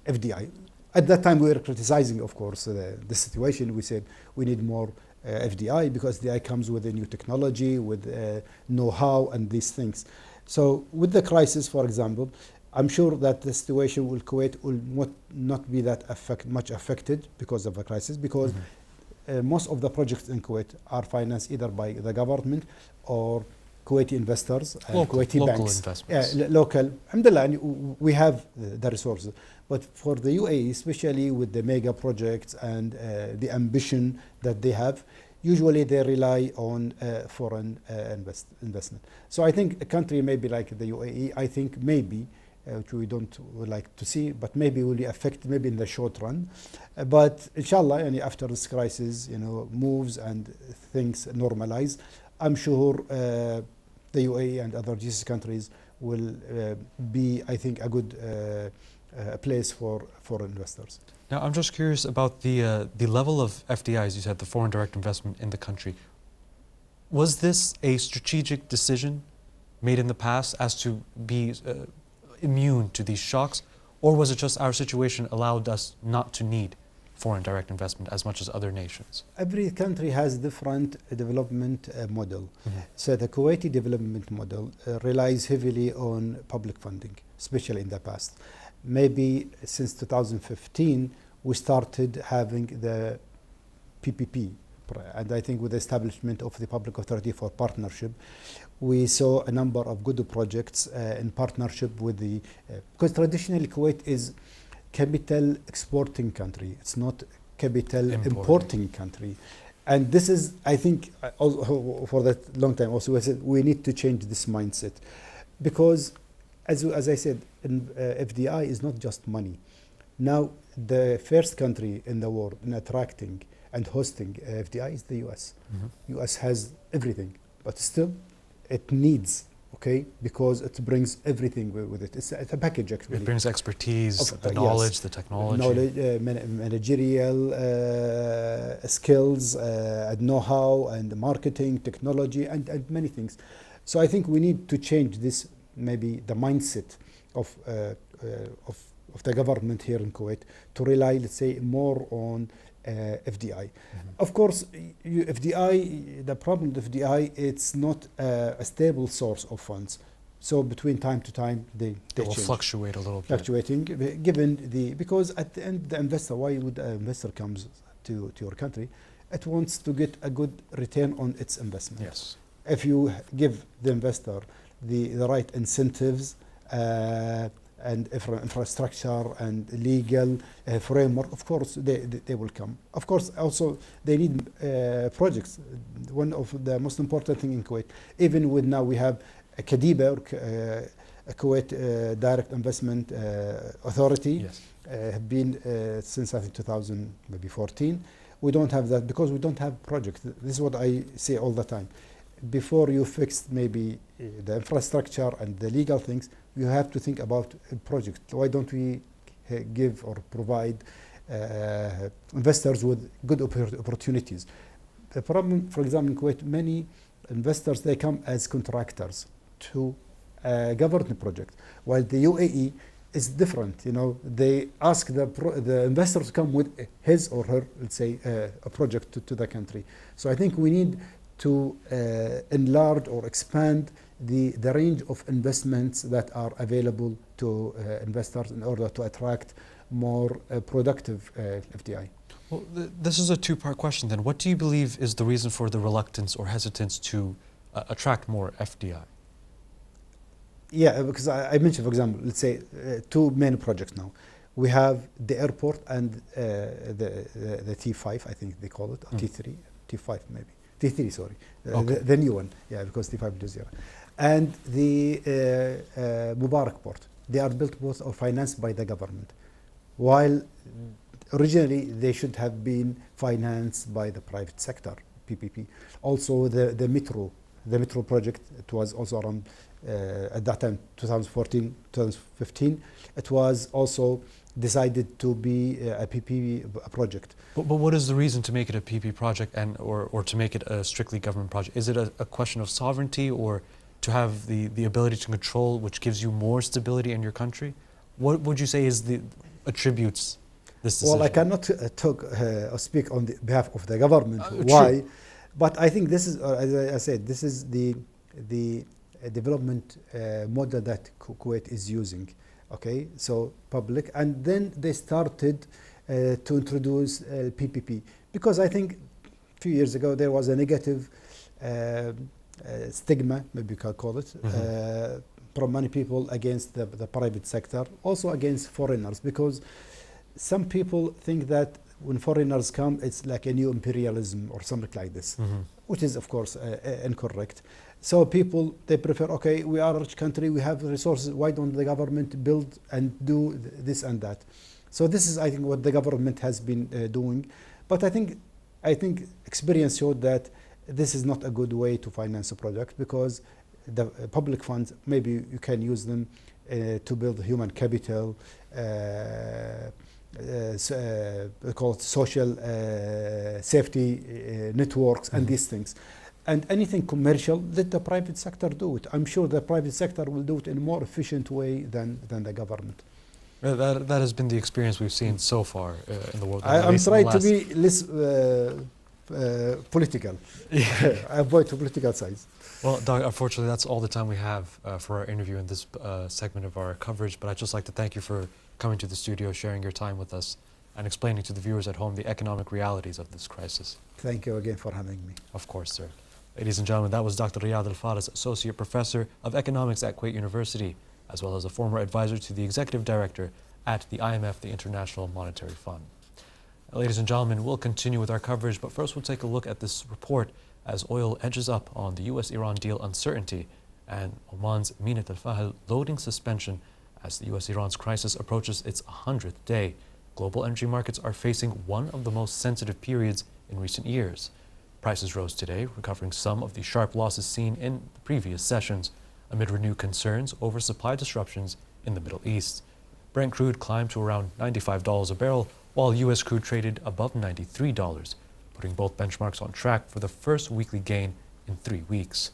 FDI. At that time, we were criticizing, of course, the situation. We said we need more FDI because FDI comes with a new technology, with know-how and these things. So with the crisis, for example, I'm sure that the situation with Kuwait will not be that much affected because of the crisis, because most of the projects in Kuwait are financed either by the government or Kuwaiti investors, Kuwaiti banks. Investments. Local. Alhamdulillah, we have the resources. But for the UAE, especially with the mega projects and the ambition that they have, usually they rely on foreign investment. So I think a country maybe like the UAE, I think maybe, which we don't like to see, but maybe will be affected maybe in the short run. But inshallah, after this crisis, moves and things normalize, I'm sure the UAE and other GCC countries will be, I think, a good place for foreign investors. Now, I'm just curious about the level of FDIs, you said, the foreign direct investment in the country. Was this a strategic decision made in the past as to be immune to these shocks, or was it just our situation allowed us not to need foreign direct investment as much as other nations? Every country has different development model. So the Kuwaiti development model relies heavily on public funding, especially in the past. Maybe since 2015, we started having the PPP. And I think with the establishment of the Public Authority for Partnership, we saw a number of good projects in partnership with because traditionally Kuwait is capital exporting country. It's not capital importing country. And this is, I think, for that long time also, I said we need to change this mindset. Because, as I said, FDI is not just money. Now, the first country in the world in attracting and hosting FDI is the US. US has everything, but still it needs, because it brings everything with it. It's a package, actually. It brings expertise, the knowledge, the technology. Knowledge, managerial skills, and know-how, and marketing, technology, and many things. So I think we need to change this, maybe the mindset of the government here in Kuwait to rely, let's say, more on FDI. Of course, FDI, the problem with FDI, it's not a stable source of funds. So between time to time, they will change. Fluctuate a little bit. Fluctuating, because at the end, the investor, why would an investor comes to your country? It wants to get a good return on its investment. Yes. If you give the investor the right incentives, and infrastructure and legal framework, of course, they will come. Of course, also, they need projects. One of the most important thing in Kuwait, even with now we have a Kadiba, Kuwait Direct Investment Authority. Yes. Have been since I think 2014. We don't have that because we don't have project. This is what I say all the time. Before you fix maybe the infrastructure and the legal things, you have to think about a project. Why don't we give or provide investors with good opportunities? The problem, for example, in Kuwait, many investors, they come as contractors to a government project, while the UAE is different. You know, they ask the investor to come with his or her, let's say, a project to the country. So I think we need to enlarge or expand the range of investments that are available to investors in order to attract more productive FDI. Well, this is a two-part question then. What do you believe is the reason for the reluctance or hesitance to attract more FDI? Yeah, because I mentioned, for example, let's say two main projects now. We have the airport and the T5, I think they call it, or T3, T5 maybe. T3, sorry, Okay. the new one, yeah, because T5 is zero. And the Mubarak port, they are built both or financed by the government, while originally they should have been financed by the private sector, PPP. Also the metro project, it was also around at that time, 2014, 2015, it was also decided to be a PP project. But what is the reason to make it a PP project or to make it a strictly government project? Is it a question of sovereignty or to have the ability to control, which gives you more stability in your country? What would you say is the attributes this decision? Well, I cannot talk or speak on the behalf of the government True. why, but I think this is, as I said, this is the development model that Kuwait is using. Okay, so public, and then they started to introduce PPP, because I think a few years ago there was a negative stigma, maybe you can call it, from many people against the private sector, also against foreigners, because some people think that when foreigners come, it's like a new imperialism or something like this, which is of course incorrect. So people, they prefer, okay, we are a rich country, we have resources, why don't the government build and do this and that? So this is, I think, what the government has been doing. But I think experience showed that this is not a good way to finance a project, because the public funds, maybe you can use them to build human capital, called social safety networks and these things. And anything commercial, let the private sector do it. I'm sure the private sector will do it in a more efficient way than the government. That has been the experience we've seen so far in the world. I'm trying to be less political. I avoid the political sides. Well, Doug, unfortunately, that's all the time we have for our interview in this segment of our coverage. But I'd just like to thank you for coming to the studio, sharing your time with us, and explaining to the viewers at home the economic realities of this crisis. Thank you again for having me. Of course, sir. Ladies and gentlemen, that was Dr. Riyad Al-Faris, Associate Professor of Economics at Kuwait University, as well as a former advisor to the Executive Director at the IMF, the International Monetary Fund. Now, ladies and gentlemen, we'll continue with our coverage, but first we'll take a look at this report as oil edges up on the U.S.-Iran deal uncertainty and Oman's Minat al-Fahel loading suspension as the U.S.-Iran's crisis approaches its 100th day. Global energy markets are facing one of the most sensitive periods in recent years. Prices rose today, recovering some of the sharp losses seen in the previous sessions amid renewed concerns over supply disruptions in the Middle East. Brent crude climbed to around $95 a barrel, while U.S. crude traded above $93, putting both benchmarks on track for the first weekly gain in 3 weeks.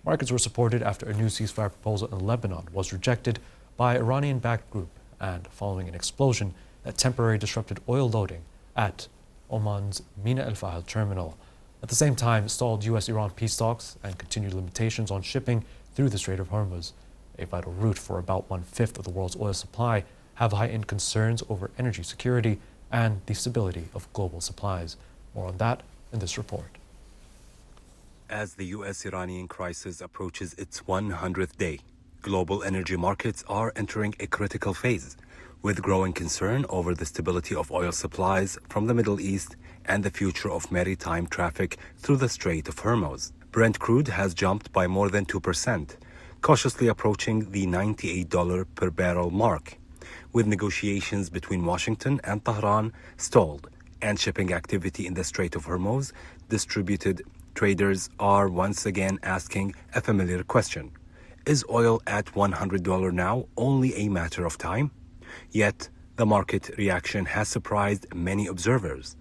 Markets were supported after a new ceasefire proposal in Lebanon was rejected by Iranian-backed group and following an explosion that temporarily disrupted oil loading at Oman's Minat al-Fahel terminal. At the same time, stalled U.S.-Iran peace talks and continued limitations on shipping through the Strait of Hormuz, a vital route for about 1/5 of the world's oil supply, have heightened concerns over energy security and the stability of global supplies. More on that in this report. As the U.S.-Iranian crisis approaches its 100th day, global energy markets are entering a critical phase, with growing concern over the stability of oil supplies from the Middle East and the future of maritime traffic through the Strait of Hormuz. Brent crude has jumped by more than 2%, cautiously approaching the $98 per barrel mark, with negotiations between Washington and Tehran stalled and shipping activity in the Strait of Hormuz. Distributed traders are once again asking a familiar question. Is oil at $100 now only a matter of time? Yet, the market reaction has surprised many observers.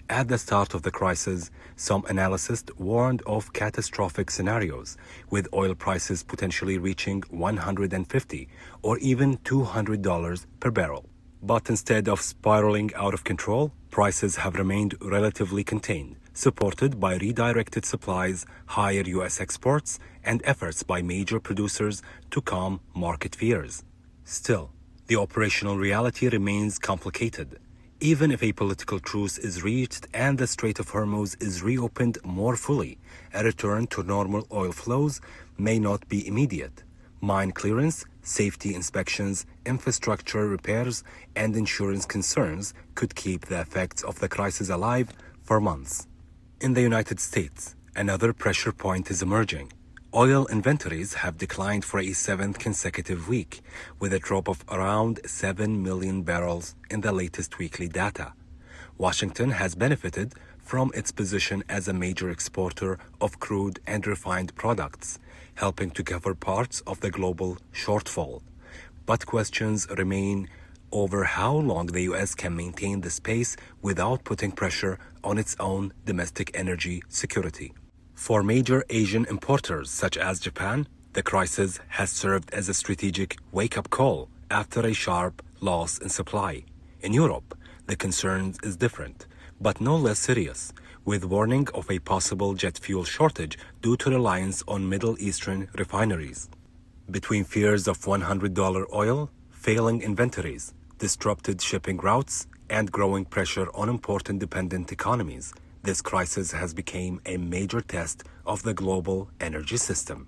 At the start of the crisis, some analysts warned of catastrophic scenarios, with oil prices potentially reaching $150 or even $200 per barrel. But instead of spiraling out of control, prices have remained relatively contained, supported by redirected supplies, higher U.S. exports, and efforts by major producers to calm market fears. Still, the operational reality remains complicated. Even if a political truce is reached and the Strait of Hormuz is reopened more fully, a return to normal oil flows may not be immediate. Mine clearance, safety inspections, infrastructure repairs, and insurance concerns could keep the effects of the crisis alive for months. In the United States, another pressure point is emerging. Oil inventories have declined for a seventh consecutive week, with a drop of around 7 million barrels in the latest weekly data. Washington has benefited from its position as a major exporter of crude and refined products, helping to cover parts of the global shortfall. But questions remain over how long the U.S. can maintain this pace without putting pressure on its own domestic energy security. For major Asian importers such as Japan, the crisis has served as a strategic wake-up call after a sharp loss in supply. In Europe, the concern is different, but no less serious, with warning of a possible jet fuel shortage due to reliance on Middle Eastern refineries. Between fears of $100 oil, failing inventories, disrupted shipping routes, and growing pressure on import-dependent economies, this crisis has become a major test of the global energy system.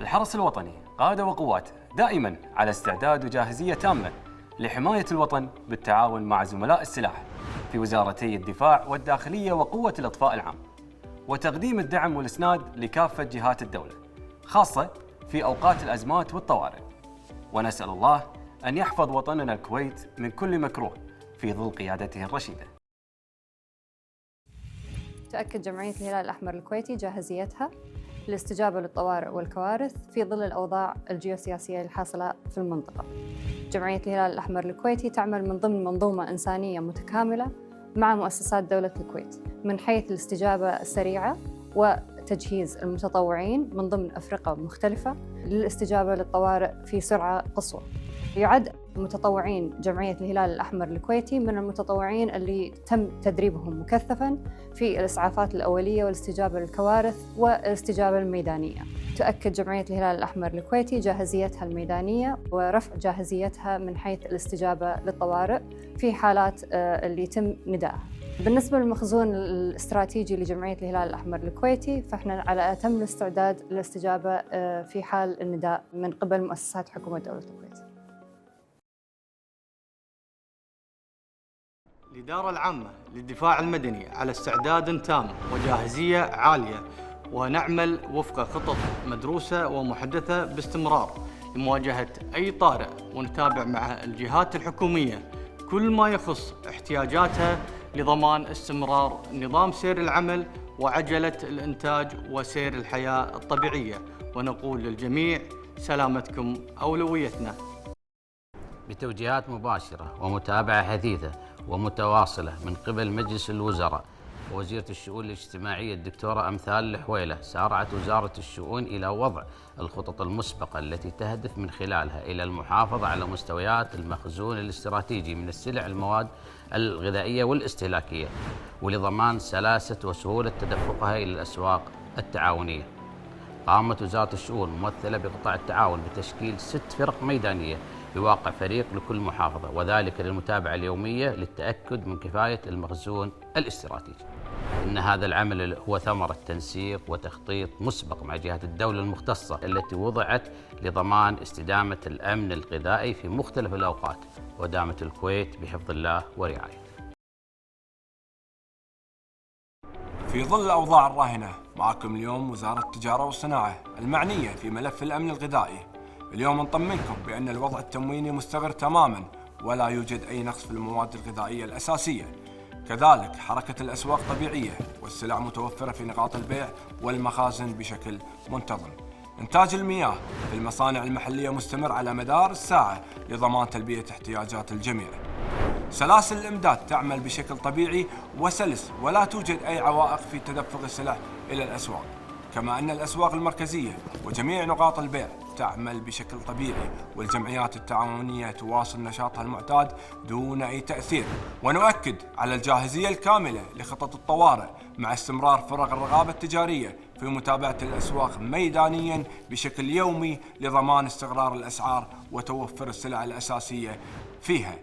الحرس الوطني قادة وقوات دائما على استعداد وجاهزية تامة لحماية الوطن بالتعاون مع زملاء السلاح في وزارتي الدفاع والداخلية وقوة الإطفاء العام، وتقديم الدعم والإسناد لكافة جهات الدولة، خاصة في أوقات الأزمات والطوارئ. ونسأل الله أن يحفظ وطننا الكويت من كل مكروه في ظل قيادته الرشيدة. تؤكد جمعية الهلال الأحمر الكويتي جاهزيتها للاستجابة للطوارئ والكوارث في ظل الأوضاع الجيوسياسية الحاصلة في المنطقة. جمعية الهلال الأحمر الكويتي تعمل من ضمن منظومة إنسانية متكاملة مع مؤسسات دولة الكويت من حيث الاستجابة السريعة وتجهيز المتطوعين من ضمن أفرقة مختلفة للاستجابة للطوارئ في سرعة قصوى. يعد متطوعين جمعية الهلال الأحمر الكويتي من المتطوعين اللي تم تدريبهم مكثفاً في الإسعافات الأولية والاستجابة للكوارث والاستجابة الميدانية. تؤكد جمعية الهلال الأحمر الكويتي جاهزيتها الميدانية ورفع جاهزيتها من حيث الاستجابة للطوارئ في حالات اللي يتم ندائها. بالنسبة للمخزون الاستراتيجي لجمعية الهلال الأحمر الكويتي، فإحنا على أتم الاستعداد للاستجابة في حال النداء من قبل مؤسسات حكومة دولة الكويت. الإدارة العامة للدفاع المدني على استعداد تام وجاهزية عالية، ونعمل وفق خطط مدروسة ومحدثة باستمرار لمواجهة أي طارئ، ونتابع مع الجهات الحكومية كل ما يخص احتياجاتها لضمان استمرار نظام سير العمل وعجلة الإنتاج وسير الحياة الطبيعية، ونقول للجميع سلامتكم أولويتنا. بتوجيهات مباشرة ومتابعة حثيثة ومتواصلة من قبل مجلس الوزراء ووزيرة الشؤون الاجتماعية الدكتورة أمثال الحويلة، سارعت وزارة الشؤون إلى وضع الخطط المسبقة التي تهدف من خلالها إلى المحافظة على مستويات المخزون الاستراتيجي من السلع المواد الغذائية والاستهلاكية، ولضمان سلاسة وسهولة تدفقها إلى الأسواق التعاونية. قامت وزارة الشؤون ممثلة بقطاع التعاون بتشكيل 6 فرق ميدانية بواقع فريق لكل محافظة، وذلك للمتابعة اليومية للتأكد من كفاية المخزون الاستراتيجي. إن هذا العمل هو ثمرة تنسيق وتخطيط مسبق مع جهات الدولة المختصة التي وضعت لضمان استدامة الأمن الغذائي في مختلف الأوقات، ودامت الكويت بحفظ الله ورعايته. في ظل الأوضاع الراهنة، معكم اليوم وزارة التجارة والصناعة المعنية في ملف الأمن الغذائي. اليوم نطمنكم بأن الوضع التمويني مستقر تماما ولا يوجد أي نقص في المواد الغذائية الأساسية. كذلك حركة الأسواق طبيعية والسلع متوفرة في نقاط البيع والمخازن بشكل منتظم. إنتاج المياه في المصانع المحلية مستمر على مدار الساعة لضمان تلبية احتياجات الجميع. سلاسل الإمداد تعمل بشكل طبيعي وسلس ولا توجد أي عوائق في تدفق السلع إلى الأسواق، كما أن الأسواق المركزية وجميع نقاط البيع تعمل بشكل طبيعي، والجمعيات التعاونية تواصل نشاطها المعتاد دون أي تأثير. ونؤكد على الجاهزية الكاملة لخطط الطوارئ مع استمرار فرق الرقابة التجارية في متابعة الأسواق ميدانيا بشكل يومي لضمان استقرار الأسعار وتوفر السلع الأساسية فيها.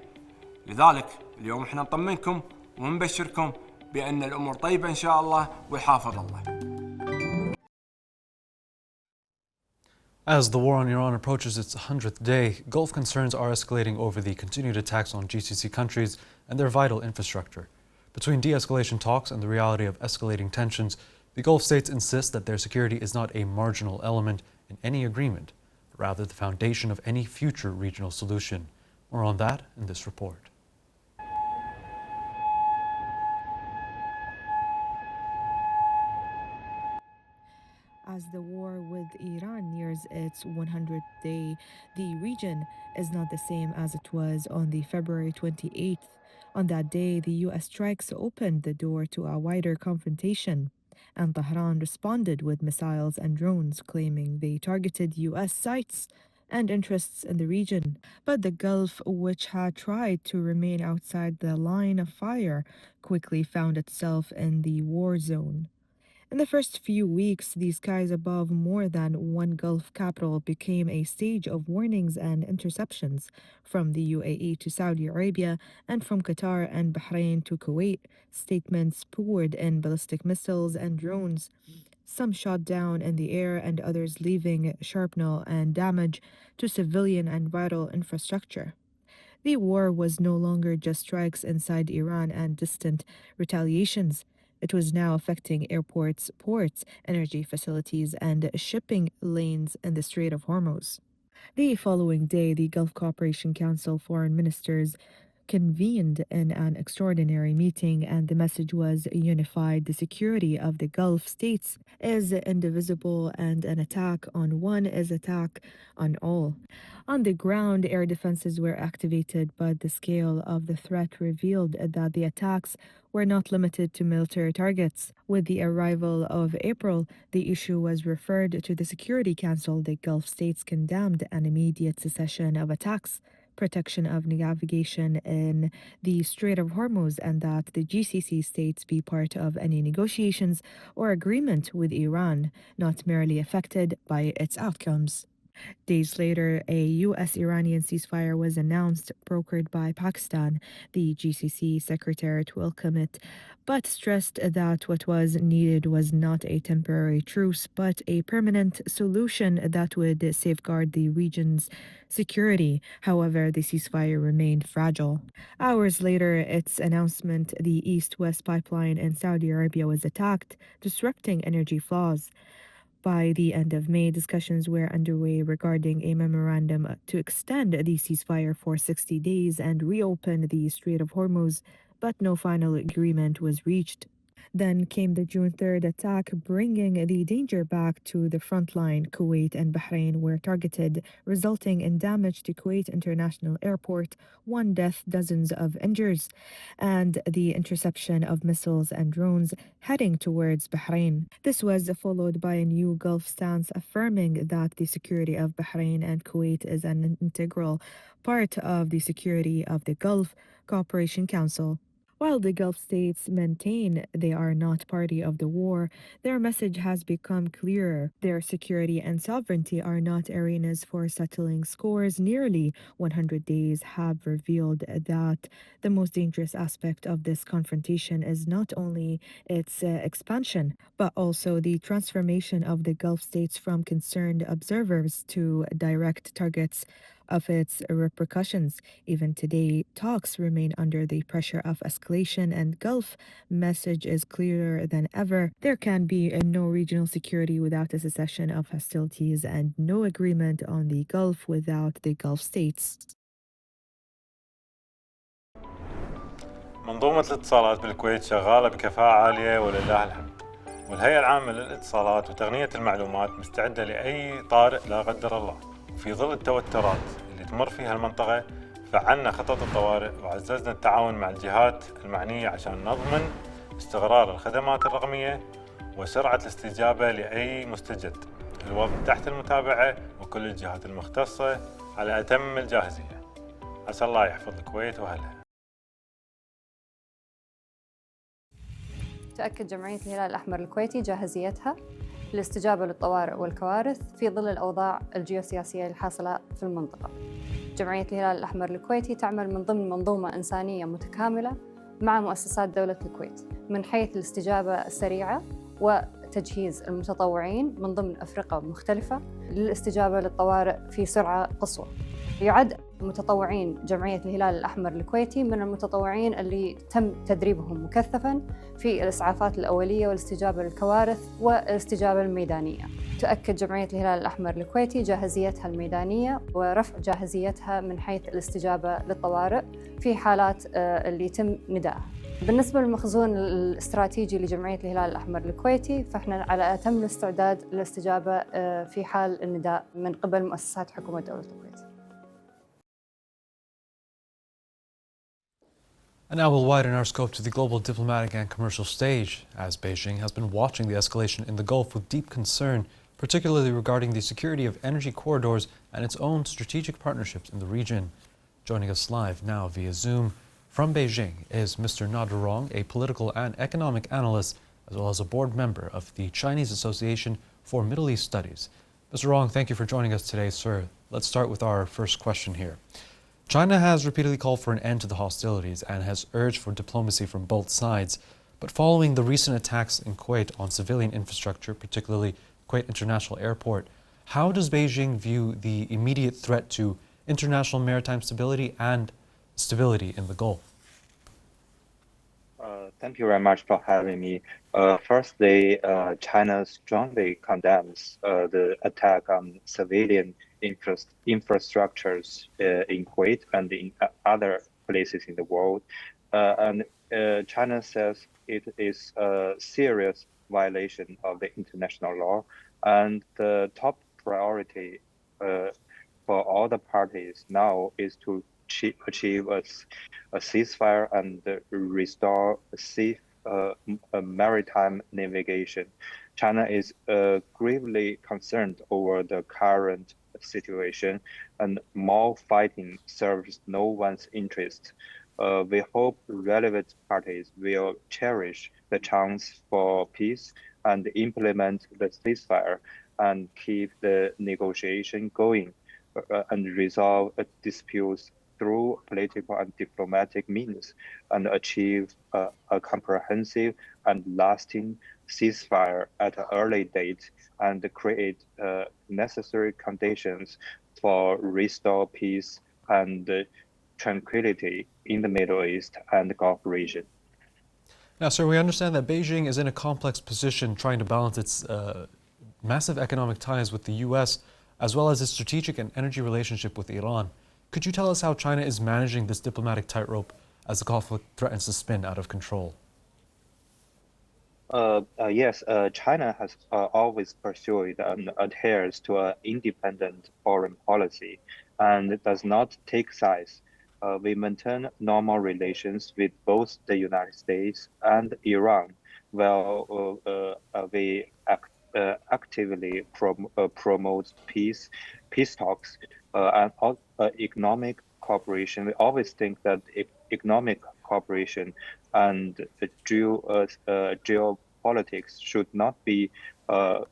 لذلك اليوم احنا نطمنكم ونبشركم بأن الأمور طيبة إن شاء الله ويحافظ الله. As the war on Iran approaches its 100th day, Gulf concerns are escalating over the continued attacks on GCC countries and their vital infrastructure. Between de-escalation talks and the reality of escalating tensions, the Gulf states insist that their security is not a marginal element in any agreement, but rather the foundation of any future regional solution. More on that in this report. As the war with Iran nears its 100th day, the region is not the same as it was on the February 28th. On that day, the U.S. strikes opened the door to a wider confrontation, and Tehran responded with missiles and drones, claiming they targeted U.S. sites and interests in the region. But the Gulf, which had tried to remain outside the line of fire, quickly found itself in the war zone. In the first few weeks, the skies above more than one Gulf capital became a stage of warnings and interceptions, from the UAE to Saudi Arabia and from Qatar and Bahrain to Kuwait. Statements poured in ballistic missiles and drones, some shot down in the air and others leaving shrapnel and damage to civilian and vital infrastructure. The war was no longer just strikes inside Iran and distant retaliations. It was now affecting airports, ports, energy facilities, and shipping lanes in the Strait of Hormuz. The following day, the Gulf Cooperation Council foreign ministers convened in an extraordinary meeting, and the message was unified. The security of the Gulf states is indivisible, and an attack on one is attack on all. On the ground, air defenses were activated, but the scale of the threat revealed that the attacks were not limited to military targets. With the arrival of April, the issue was referred to the Security Council. The Gulf states condemned an immediate cessation of attacks, protection of navigation in the Strait of Hormuz, and that the GCC states be part of any negotiations or agreement with Iran, not merely affected by its outcomes. Days later, a U.S.-Iranian ceasefire was announced, brokered by Pakistan. The GCC Secretariat welcomed it, but stressed that what was needed was not a temporary truce, but a permanent solution that would safeguard the region's security. However, the ceasefire remained fragile. Hours later, its announcement, the East-West pipeline in Saudi Arabia was attacked, disrupting energy flows. By the end of May, discussions were underway regarding a memorandum to extend the ceasefire for 60 days and reopen the Strait of Hormuz, but no final agreement was reached. Then came the June 3rd attack, bringing the danger back to the front line. Kuwait and Bahrain were targeted, resulting in damage to Kuwait International Airport, one death, dozens of injuries, and the interception of missiles and drones heading towards Bahrain. This was followed by a new Gulf stance affirming that the security of Bahrain and Kuwait is an integral part of the security of the Gulf Cooperation Council. While the Gulf states maintain they are not party of the war, their message has become clearer. Their security and sovereignty are not arenas for settling scores. Nearly 100 days have revealed that the most dangerous aspect of this confrontation is not only its expansion, but also the transformation of the Gulf states from concerned observers to direct targets of its repercussions. Even today, talks remain under the pressure of escalation, and Gulf message is clearer than ever. There can be no regional security without a cessation of hostilities and no agreement on the Gulf without the Gulf states. منظومة الاتصالات بالكويت شغالة بكفاءة عالية ولله الحمد، والهيئة العامة للاتصالات وتقنية المعلومات مستعدة لأي طارئ لا قدر الله. وفي ظل التوترات اللي تمر فيها المنطقة فعلنا خطط الطوارئ وعززنا التعاون مع الجهات المعنية عشان نضمن استقرار الخدمات الرقمية وسرعة الاستجابة لأي مستجد. الوضع تحت المتابعة وكل الجهات المختصة على أتم الجاهزية. عسى الله يحفظ الكويت وأهلها. تؤكد جمعية الهلال الأحمر الكويتي جاهزيتها للاستجابة للطوارئ والكوارث في ظل الأوضاع الجيوسياسية الحاصلة في المنطقة. جمعية الهلال الأحمر الكويتي تعمل من ضمن منظومة إنسانية متكاملة مع مؤسسات دولة الكويت من حيث الاستجابة السريعة وتجهيز المتطوعين من ضمن أفرقة مختلفة للاستجابة للطوارئ في سرعة قصوى. يعد متطوعين جمعية الهلال الأحمر الكويتي من المتطوعين اللي تم تدريبهم مكثفاً في الإسعافات الأولية والاستجابة للكوارث والاستجابة الميدانية. تؤكد جمعية الهلال الأحمر الكويتي جاهزيتها الميدانية ورفع جاهزيتها من حيث الاستجابة للطوارئ في حالات اللي يتم ندائها. بالنسبة للمخزون الاستراتيجي لجمعية الهلال الأحمر الكويتي فإحنا على أتم الاستعداد للاستجابة في حال النداء من قبل مؤسسات حكومة دولة الكويت. And now we'll widen our scope to the global diplomatic and commercial stage, as Beijing has been watching the escalation in the Gulf with deep concern, particularly regarding the security of energy corridors and its own strategic partnerships in the region. Joining us live now via Zoom from Beijing is Mr. Na Durong, a political and economic analyst, as well as a board member of the Chinese Association for Middle East Studies. Mr. Rong, thank you for joining us today, sir. Let's start with our first question here. China has repeatedly called for an end to the hostilities and has urged for diplomacy from both sides. But following the recent attacks in Kuwait on civilian infrastructure, particularly Kuwait International Airport, how does Beijing view the immediate threat to international maritime stability and stability in the Gulf? Thank you very much for having me. Firstly, China strongly condemns the attack on civilian infrastructures in Kuwait and in other places in the world. And China says it is a serious violation of the international law, and the top priority for all the parties now is to achieve a ceasefire and restore safe maritime navigation. China is gravely concerned over the current situation, and more fighting serves no one's interest. We hope relevant parties will cherish the chance for peace and implement the ceasefire and keep the negotiation going and resolve disputes through political and diplomatic means and achieve a comprehensive and lasting ceasefire at an early date and create necessary conditions for restore peace and tranquility in the Middle East and the Gulf region. Now, sir, we understand that Beijing is in a complex position trying to balance its massive economic ties with the U.S. as well as its strategic and energy relationship with Iran. Could you tell us how China is managing this diplomatic tightrope as the conflict threatens to spin out of control? Yes, China has always pursued and adheres to an independent foreign policy and does not take sides. We maintain normal relations with both the United States and Iran, while we actively promote peace talks and economic cooperation. We always think that economic cooperation and geopolitics should not be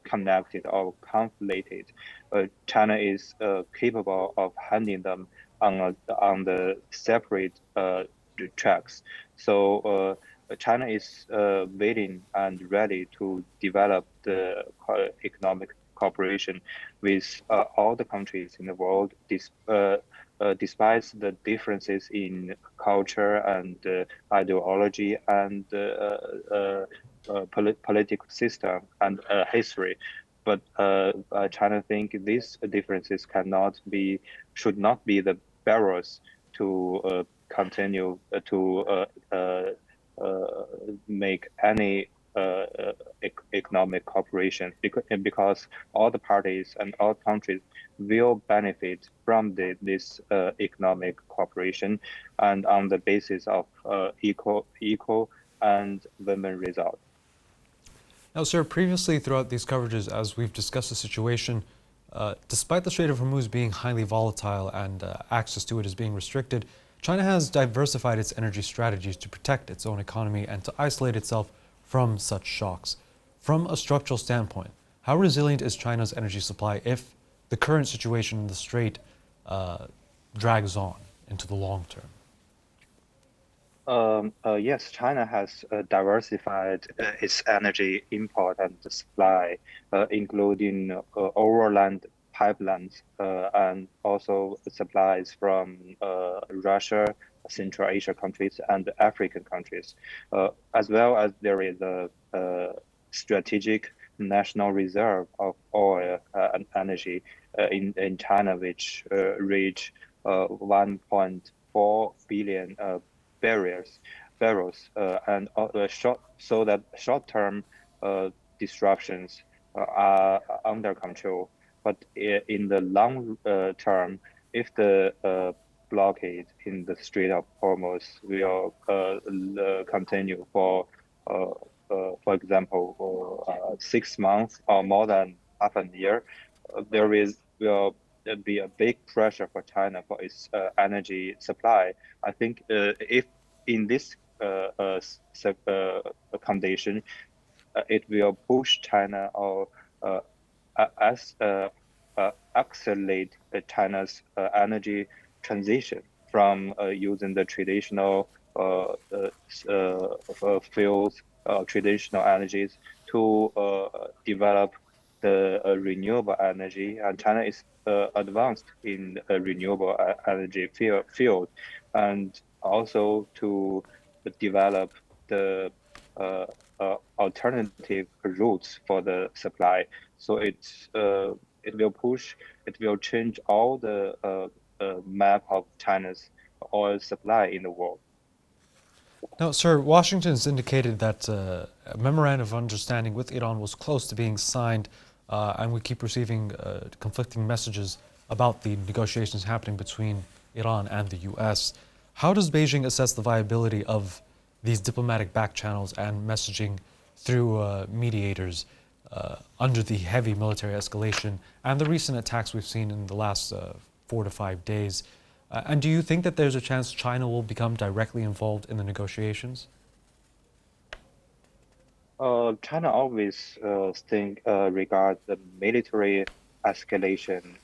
connected or conflated. China is capable of handling them on the separate tracks. So China is waiting and ready to develop the economic cooperation with all the countries in the world, despite the differences in culture and ideology and political system and history. But China think these differences should not be the barriers to continue to make any economic cooperation, because all the parties and all countries will benefit from this economic cooperation, and on the basis of equal and win-win result. Now, sir, previously throughout these coverages, as we've discussed the situation, despite the Strait of Hormuz being highly volatile and access to it is being restricted, China has diversified its energy strategies to protect its own economy and to isolate itself from such shocks. From a structural standpoint, how resilient is China's energy supply if the current situation in the Strait drags on into the long term? Yes, China has diversified its energy import and supply, including overland pipelines and also supplies from Russia, Central Asia countries, and African countries, as well as there is a strategic national reserve of oil and energy in China, which reach 1.4 billion barrels, and so that short-term disruptions are under control. But in the long term, if the blockade in the Strait of Hormuz will continue for example, 6 months or more than half a year, there will be a big pressure for China for its energy supply. I think if in this condition, it will push China or accelerate China's energy transition from using the traditional fuels, traditional energies, to develop the renewable energy. And China is advanced in renewable energy field, and also to develop the alternative routes for the supply. So it will change all the map of China's oil supply in the world. Now, sir, Washington has indicated that a memorandum of understanding with Iran was close to being signed, and we keep receiving conflicting messages about the negotiations happening between Iran and the U.S. How does Beijing assess the viability of these diplomatic back channels and messaging through mediators under the heavy military escalation and the recent attacks we've seen in the last 4 to 5 days? And do you think that there's a chance China will become directly involved in the negotiations? China always regard the military escalation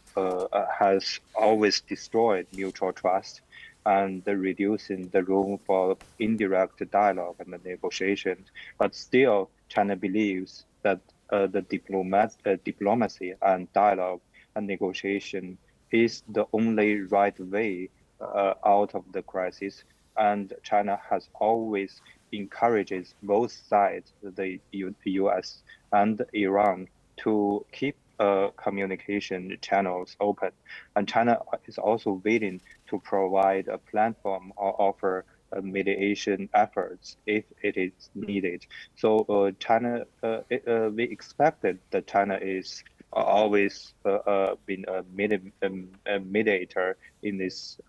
has always destroyed mutual trust and reducing the room for indirect dialogue and the negotiations. But still, China believes that the diplomacy and dialogue and negotiation is the only right way out of the crisis. And China has always encourages both sides, the US and Iran, to keep communication channels open. And China is we willing to provide a platform or offer mediation efforts if it is needed. So China, we expected that China is always been a mediator in this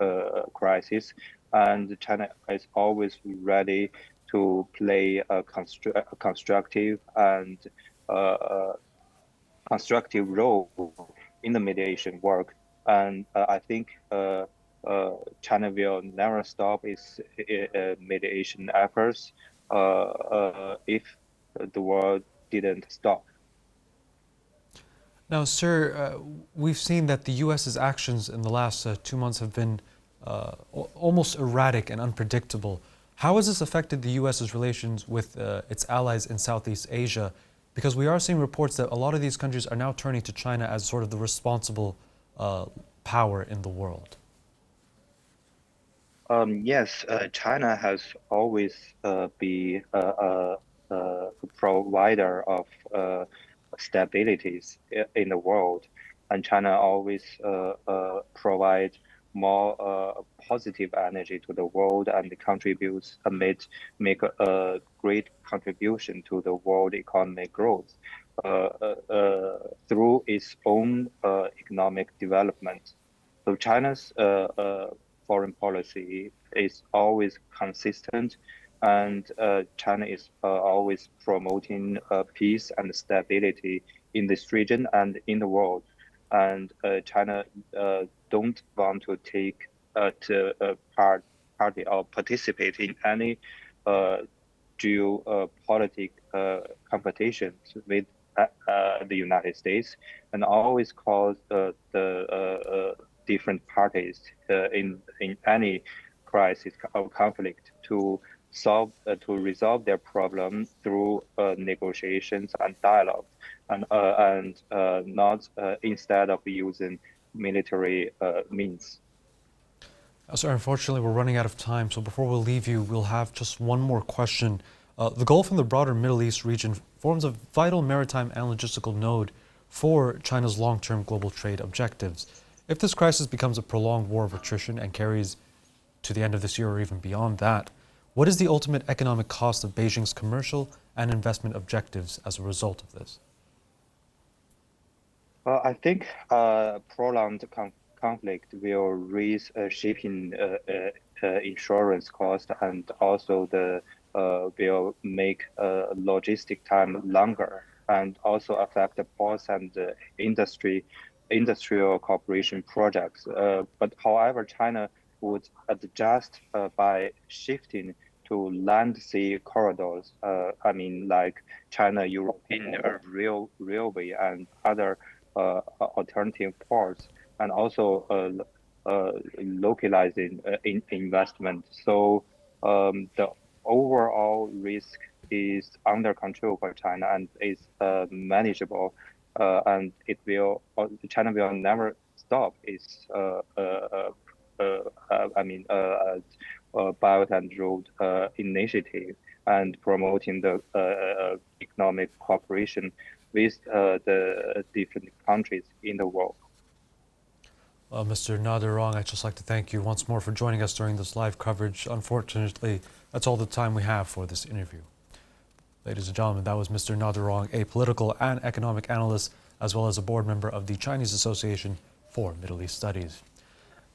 crisis, and China is always ready to play a constructive and constructive role in the mediation work. And I think China will never stop its mediation efforts if the world didn't stop. Now, sir, we've seen that the U.S.'s actions in the last 2 months have been almost erratic and unpredictable. How has this affected the U.S.'s relations with its allies in Southeast Asia? Because we are seeing reports that a lot of these countries are now turning to China as sort of the responsible power in the world. Yes, China has always been a provider of stabilities in the world, and China always provide more positive energy to the world and contributes make a great contribution to the world economic growth through its own economic development. So China's foreign policy is always consistent, and China is always promoting peace and stability in this region and in the world. And China don't want to take party or participate in any geopolitical competitions with the United States, and always cause the different parties in any crisis or conflict to resolve their problem through negotiations and dialogue, and not instead of using military means. Sir, unfortunately, we're running out of time. So before we leave you, we'll have just one more question. The Gulf and the broader Middle East region forms a vital maritime and logistical node for China's long-term global trade objectives. If this crisis becomes a prolonged war of attrition and carries to the end of this year or even beyond that, what is the ultimate economic cost of Beijing's commercial and investment objectives as a result of this? Well, I think prolonged conflict will raise shipping insurance cost, and also will make logistic time longer, and also affect the ports and industrial cooperation projects. But however, China would adjust by shifting to land-sea corridors. I mean, like China-European railway and other alternative ports, and also localizing investment. So the overall risk is under control by China and is manageable, and China will never stop its Belt and Road initiative and promoting the economic cooperation with the different countries in the world. Mr. Nader Rong, I'd just like to thank you once more for joining us during this live coverage. Unfortunately, that's all the time we have for this interview. Ladies and gentlemen, that was Mr. Nader Rong, a political and economic analyst, as well as a board member of the Chinese Association for Middle East Studies.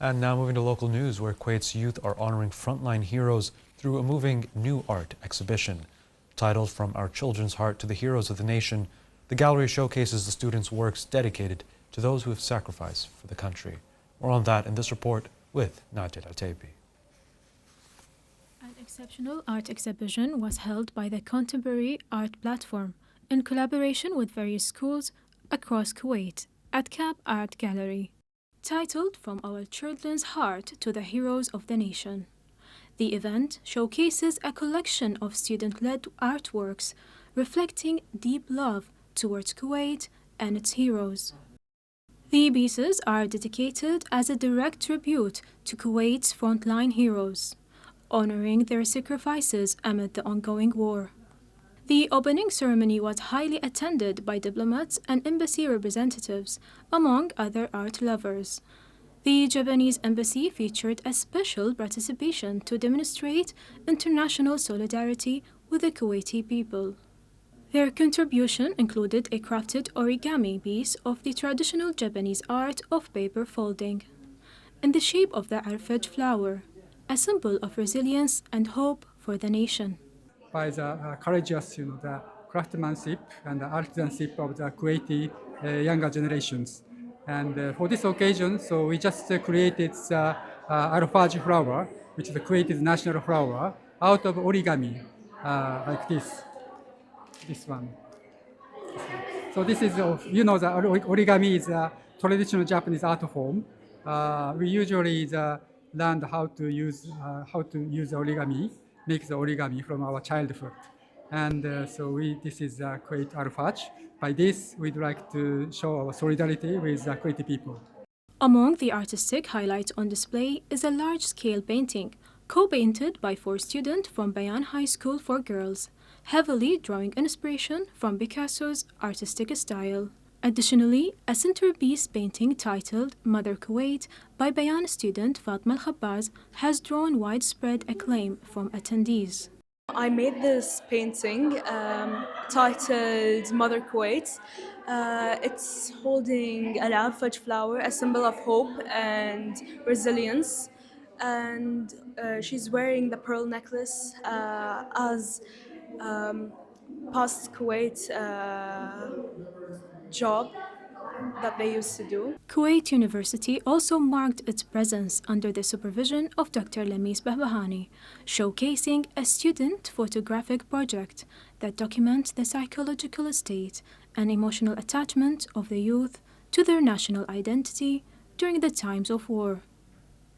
And now moving to local news, where Kuwait's youth are honoring frontline heroes through a moving new art exhibition. Titled From Our Children's Heart to the Heroes of the Nation, the gallery showcases the students' works dedicated to those who have sacrificed for the country. More on that in this report with Nadia Al-Taibi. An exceptional art exhibition was held by the Contemporary Art Platform in collaboration with various schools across Kuwait at Cap Art Gallery, titled From Our Children's Heart to the Heroes of the Nation. The event showcases a collection of student-led artworks reflecting deep love towards Kuwait and its heroes. The pieces are dedicated as a direct tribute to Kuwait's frontline heroes, honoring their sacrifices amid the ongoing war. The opening ceremony was highly attended by diplomats and embassy representatives, among other art lovers. The Japanese embassy featured a special participation to demonstrate international solidarity with the Kuwaiti people. Their contribution included a crafted origami piece of the traditional Japanese art of paper folding, in the shape of the arfaj flower, a symbol of resilience and hope for the nation. By the courageous, the craftsmanship and the artisanship of the Kuwaiti younger generations. And for this occasion, so we just created the arfaj flower, which is the Kuwaiti's national flower, out of origami, like this one. So this is, the origami is a traditional Japanese art form. We usually learn how to use origami, make the origami from our childhood. And this is a Kuwait arfaj. By this, we'd like to show our solidarity with the Kuwaiti people. Among the artistic highlights on display is a large-scale painting co-painted by 4 students from Bayan High School for Girls, heavily drawing inspiration from Picasso's artistic style. Additionally, a centerpiece painting titled Mother Kuwait by Bayan student Fatma Al-Khabbaz has drawn widespread acclaim from attendees. I made this painting titled Mother Kuwait. It's holding an Al-Fajr flower, a symbol of hope and resilience. And she's wearing the pearl necklace as past Kuwait job that they used to do. Kuwait University also marked its presence under the supervision of Dr. Lamis Bahbahani, showcasing a student photographic project that documents the psychological state and emotional attachment of the youth to their national identity during the times of war.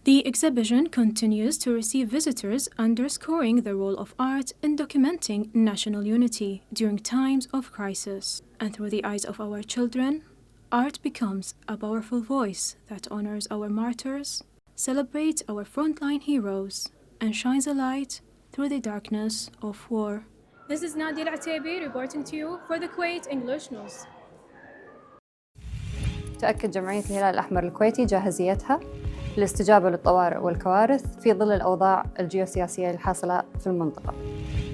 The exhibition continues to receive visitors, underscoring the role of art in documenting national unity during times of crisis. And through the eyes of our children, art becomes a powerful voice that honors our martyrs, celebrates our frontline heroes, and shines a light through the darkness of war. This is Nadia Al-Ataibi reporting to you for the Kuwait English News. تؤكد جمعية الهلال الأحمر الكويتي جاهزيتها للاستجابة للطوارئ والكوارث في ظل الأوضاع الجيوسياسية الحاصلة في المنطقة.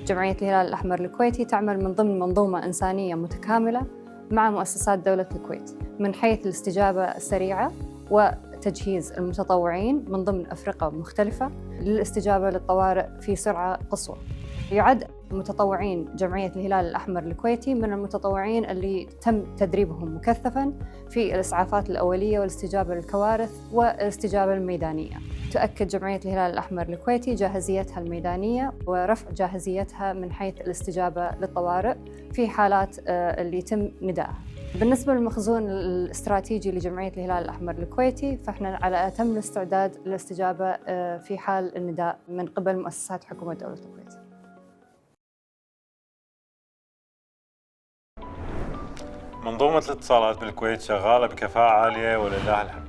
جمعية الهلال الأحمر الكويتي تعمل من ضمن منظومة إنسانية متكاملة مع مؤسسات دولة الكويت من حيث الاستجابة السريعة وتجهيز المتطوعين من ضمن أفرقة مختلفة للاستجابة للطوارئ في سرعة قصوى. يعد متطوعين جمعية الهلال الأحمر الكويتي من المتطوعين اللي تم تدريبهم مكثفاً في الإسعافات الأولية والاستجابة للكوارث والاستجابة الميدانية. تؤكد جمعية الهلال الأحمر الكويتي جاهزيتها الميدانية ورفع جاهزيتها من حيث الاستجابة للطوارئ في حالات اللي يتم ندائها. بالنسبة للمخزون الاستراتيجي لجمعية الهلال الأحمر الكويتي فإحنا على أتم الاستعداد للاستجابة في حال النداء من قبل مؤسسات حكومة دولة الكويت. منظومة الاتصالات بالكويت شغالة بكفاءة عالية ولله الحمد،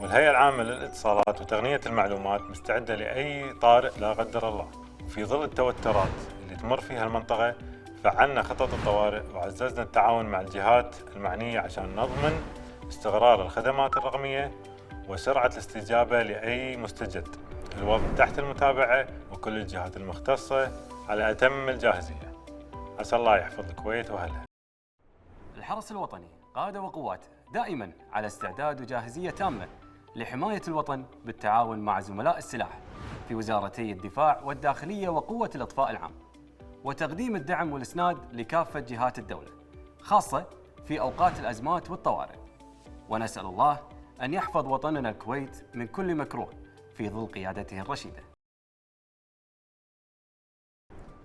والهيئة العامة للاتصالات وتقنية المعلومات مستعدة لأي طارئ لا قدر الله. في ظل التوترات اللي تمر فيها المنطقة فعلنا خطط الطوارئ وعززنا التعاون مع الجهات المعنية عشان نضمن استقرار الخدمات الرقمية وسرعة الاستجابة لأي مستجد. الوضع تحت المتابعة وكل الجهات المختصة على أتم الجاهزية. عسى الله يحفظ الكويت وأهلها. الحرس الوطني قادة وقوات دائما على استعداد وجاهزية تامة لحماية الوطن بالتعاون مع زملاء السلاح في وزارتي الدفاع والداخلية وقوة الإطفاء العام، وتقديم الدعم والإسناد لكافة جهات الدولة خاصة في أوقات الأزمات والطوارئ. ونسأل الله أن يحفظ وطننا الكويت من كل مكروه في ظل قيادته الرشيدة.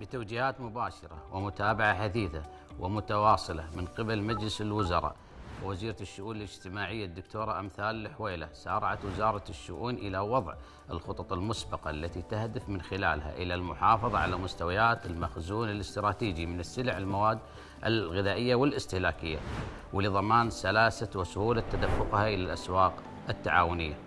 بتوجيهات مباشرة ومتابعة حثيثة ومتواصلة من قبل مجلس الوزراء ووزيرة الشؤون الاجتماعية الدكتورة أمثال الحويلة، سارعت وزارة الشؤون إلى وضع الخطط المسبقة التي تهدف من خلالها إلى المحافظة على مستويات المخزون الاستراتيجي من السلع المواد الغذائية والاستهلاكية، ولضمان سلاسة وسهولة تدفقها إلى الأسواق التعاونية.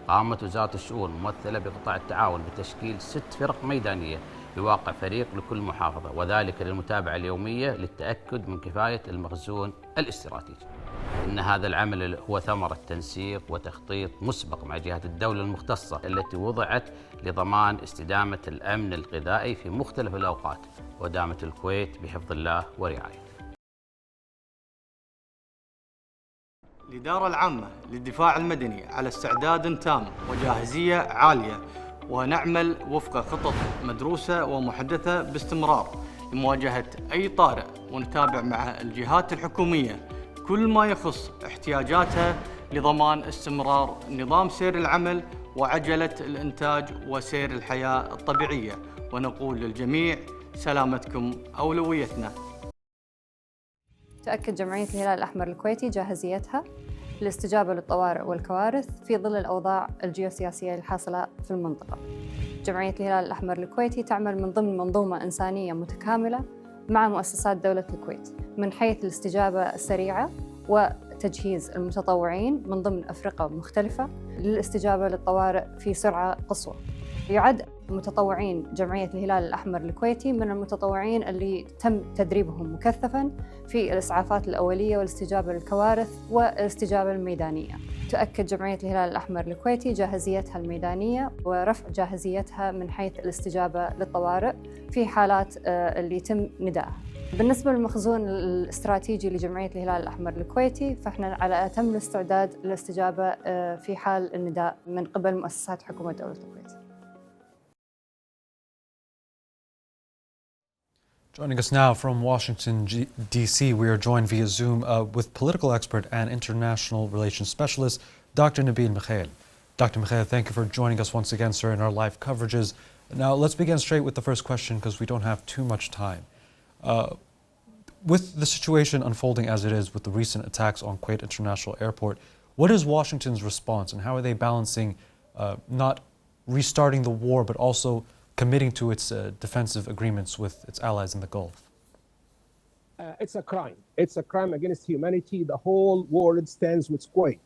قامت وزارة الشؤون ممثلة بقطاع التعاون بتشكيل 6 فرق ميدانية بواقع فريق لكل محافظة، وذلك للمتابعة اليومية للتأكد من كفاية المخزون الاستراتيجي. إن هذا العمل هو ثمرة تنسيق وتخطيط مسبق مع جهات الدولة المختصة التي وضعت لضمان استدامة الأمن الغذائي في مختلف الأوقات، ودامت الكويت بحفظ الله ورعايته. الإدارة العامة للدفاع المدني على استعداد تام وجاهزية عالية، ونعمل وفق خطط مدروسة ومحدثة باستمرار لمواجهة أي طارئ، ونتابع مع الجهات الحكومية كل ما يخص احتياجاتها لضمان استمرار نظام سير العمل وعجلة الإنتاج وسير الحياة الطبيعية، ونقول للجميع سلامتكم أولويتنا. تؤكد جمعية الهلال الأحمر الكويتي جاهزيتها للاستجابة للطوارئ والكوارث في ظل الأوضاع الجيوسياسية الحاصلة في المنطقة. جمعية الهلال الأحمر الكويتي تعمل من ضمن منظومة إنسانية متكاملة مع مؤسسات دولة الكويت من حيث الاستجابة السريعة وتجهيز المتطوعين من ضمن أفرقة مختلفة للاستجابة للطوارئ في سرعة قصوى. يعد متطوعين جمعية الهلال الأحمر الكويتي من المتطوعين اللي تم تدريبهم مكثفاً في الإسعافات الأولية والاستجابة للكوارث والاستجابة الميدانية. تؤكد جمعية الهلال الأحمر الكويتي جاهزيتها الميدانية ورفع جاهزيتها من حيث الاستجابة للطوارئ في حالات اللي يتم ندائها. بالنسبة للمخزون الاستراتيجي لجمعية الهلال الأحمر الكويتي فإحنا على أتم الاستعداد للاستجابة في حال النداء من قبل مؤسسات حكومة دولة الكويت. Joining us now from Washington, D.C., we are joined via Zoom with political expert and international relations specialist, Dr. Nabeel Mikhail. Dr. Mikhail, thank you for joining us once again, sir, in our live coverages. Now, let's begin straight with the first question because we don't have too much time. With the situation unfolding as it is with the recent attacks on Kuwait International Airport, what is Washington's response and how are they balancing not restarting the war but also committing to its defensive agreements with its allies in the Gulf? It's a crime. It's a crime against humanity. The whole world stands with Kuwait,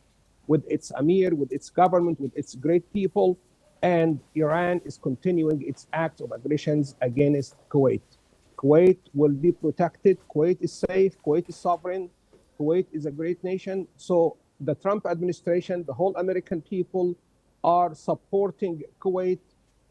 with its Amir, with its government, with its great people, and Iran is continuing its acts of aggressions against Kuwait. Kuwait will be protected. Kuwait is safe. Kuwait is sovereign. Kuwait is a great nation. So the Trump administration, the whole American people are supporting Kuwait,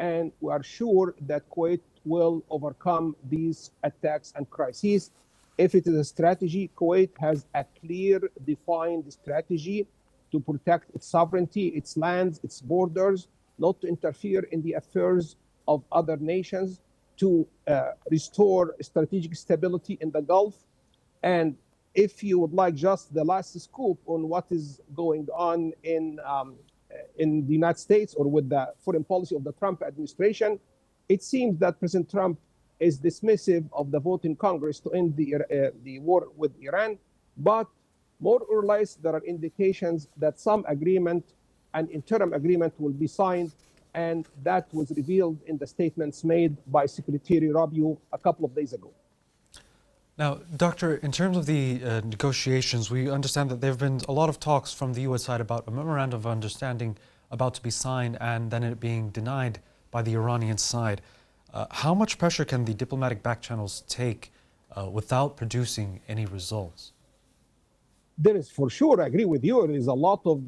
and we are sure that Kuwait will overcome these attacks and crises. If it is a strategy, Kuwait has a clear, defined strategy to protect its sovereignty, its lands, its borders, not to interfere in the affairs of other nations, to restore strategic stability in the Gulf. And if you would like just the last scoop on what is going on in the United States or with the foreign policy of the Trump administration, it seems that President Trump is dismissive of the vote in Congress to end the war with Iran. But more or less, there are indications that some agreement, an interim agreement, will be signed. And that was revealed in the statements made by Secretary Rubio a couple of days ago. Now, Doctor, in terms of the negotiations, we understand that there have been a lot of talks from the U.S. side about a memorandum of understanding about to be signed and then it being denied by the Iranian side. How much pressure can the diplomatic back channels take without producing any results? There is, for sure, I agree with you, there is a lot of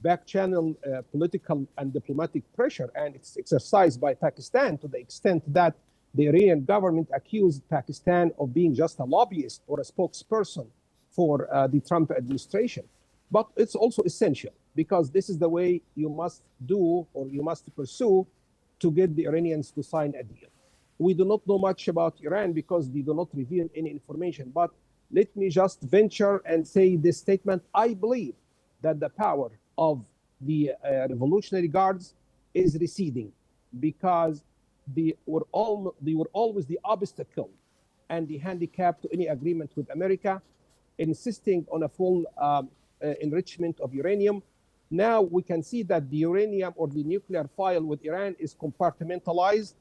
back channel political and diplomatic pressure, and it's exercised by Pakistan to the extent that the Iranian government accused Pakistan of being just a lobbyist or a spokesperson for the Trump administration. But it's also essential because this is the way you must do or you must pursue to get the Iranians to sign a deal. We do not know much about Iran because they do not reveal any information. But let me just venture and say this statement. I believe that the power of the Revolutionary Guards is receding because they were always the obstacle and the handicap to any agreement with America, insisting on a full enrichment of uranium. Now we can see that the uranium or the nuclear file with Iran is compartmentalized.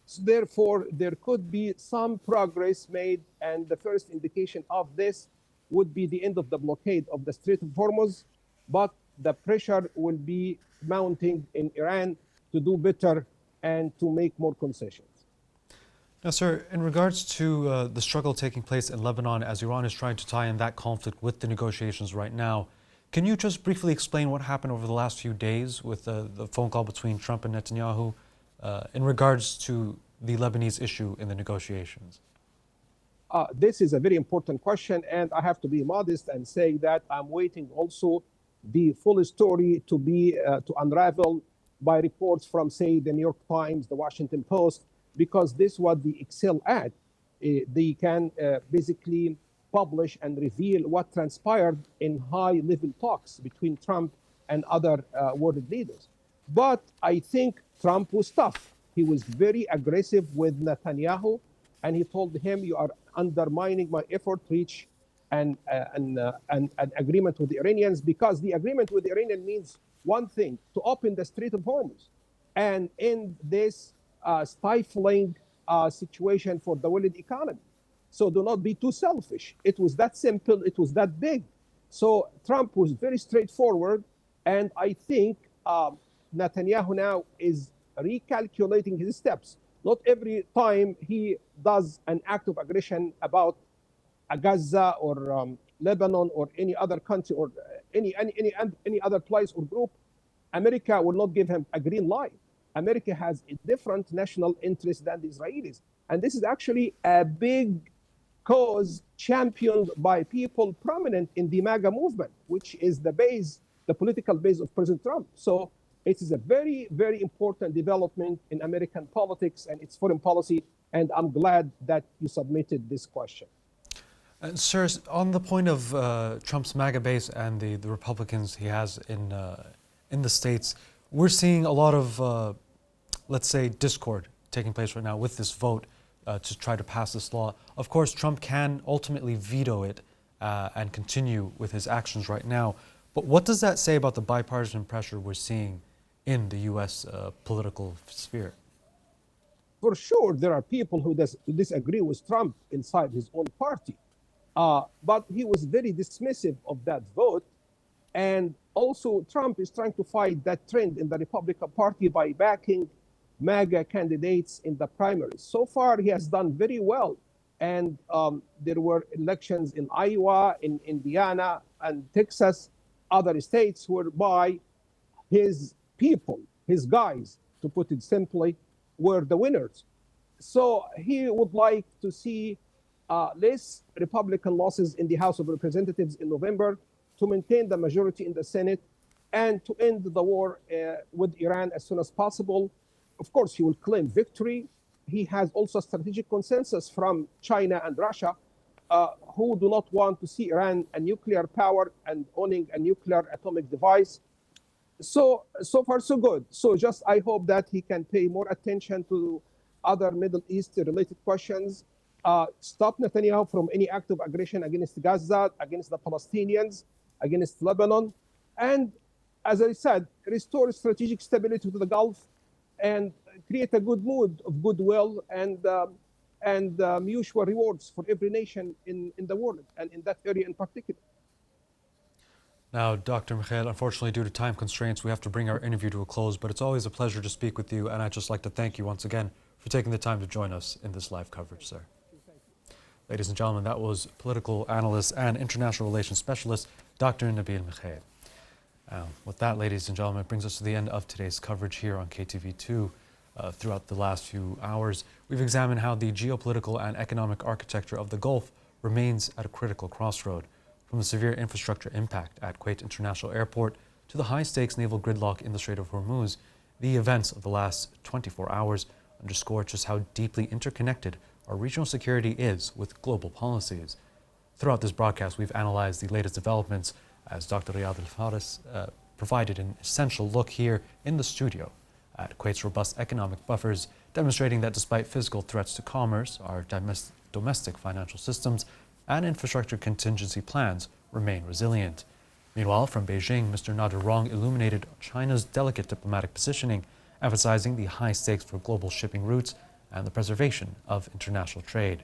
So therefore, there could be some progress made, and the first indication of this would be the end of the blockade of the Strait of Hormuz, but the pressure will be mounting in Iran to do better and to make more concessions. Now, sir, in regards to the struggle taking place in Lebanon as Iran is trying to tie in that conflict with the negotiations right now, can you just briefly explain what happened over the last few days with the phone call between Trump and Netanyahu in regards to the Lebanese issue in the negotiations? This is a very important question, and I have to be modest and say that I'm waiting also the full story to be to unravel by reports from, say, the New York Times, the Washington Post, because this is what they excel at. They can basically publish and reveal what transpired in high-level talks between Trump and other world leaders. But I think Trump was tough. He was very aggressive with Netanyahu, and he told him, you are undermining my effort to reach an agreement with the Iranians, because the agreement with the Iranians means one thing, to open the Strait of Hormuz and end this stifling situation for the world economy. So do not be too selfish. It was that simple. It was that big. So Trump was very straightforward. And I think Netanyahu now is recalculating his steps. Not every time he does an act of aggression about Gaza or Lebanon or any other country or any other place or group, America will not give him a green light. America has a different national interest than the Israelis. And this is actually a big cause championed by people prominent in the MAGA movement, which is the base, the political base of President Trump. So it is a very, very important development in American politics and its foreign policy. And I'm glad that you submitted this question. Sir, on the point of Trump's MAGA base and the Republicans he has in the States, we're seeing a lot of, let's say, discord taking place right now with this vote to try to pass this law. Of course, Trump can ultimately veto it and continue with his actions right now. But what does that say about the bipartisan pressure we're seeing in the U.S. Political sphere? For sure, there are people who disagree with Trump inside his own party. But he was very dismissive of that vote. And also, Trump is trying to fight that trend in the Republican Party by backing MAGA candidates in the primaries. So far, he has done very well. And there were elections in Iowa, in Indiana, and Texas, other states whereby his people, his guys, to put it simply, were the winners. So he would like to see less Republican losses in the House of Representatives in November to maintain the majority in the Senate and to end the war with Iran as soon as possible. Of course, he will claim victory. He has also strategic consensus from China and Russia, who do not want to see Iran a nuclear power and owning a nuclear atomic device. So far, so good. So just I hope that he can pay more attention to other Middle East-related questions, stop Netanyahu from any act of aggression against Gaza, against the Palestinians, against Lebanon, and, as I said, restore strategic stability to the Gulf and create a good mood of goodwill and mutual rewards for every nation in the world and in that area in particular. Now, Dr. Mikhail, unfortunately, due to time constraints, we have to bring our interview to a close, but it's always a pleasure to speak with you, and I'd just like to thank you once again for taking the time to join us in this live coverage, sir. Ladies and gentlemen, that was political analyst and international relations specialist, Dr. Nabil Mikhail. With that, ladies and gentlemen, it brings us to the end of today's coverage here on KTV2. Throughout the last few hours, we've examined how the geopolitical and economic architecture of the Gulf remains at a critical crossroad, from the severe infrastructure impact at Kuwait International Airport to the high-stakes naval gridlock in the Strait of Hormuz. The events of the last 24 hours underscore just how deeply interconnected our regional security is with global policies. Throughout this broadcast, we've analyzed the latest developments as Dr. Riyad Al-Faris provided an essential look here in the studio at Kuwait's robust economic buffers, demonstrating that despite physical threats to commerce, our domestic financial systems and infrastructure contingency plans remain resilient. Meanwhile, from Beijing, Mr. Nader Rong illuminated China's delicate diplomatic positioning, emphasizing the high stakes for global shipping routes and the preservation of international trade.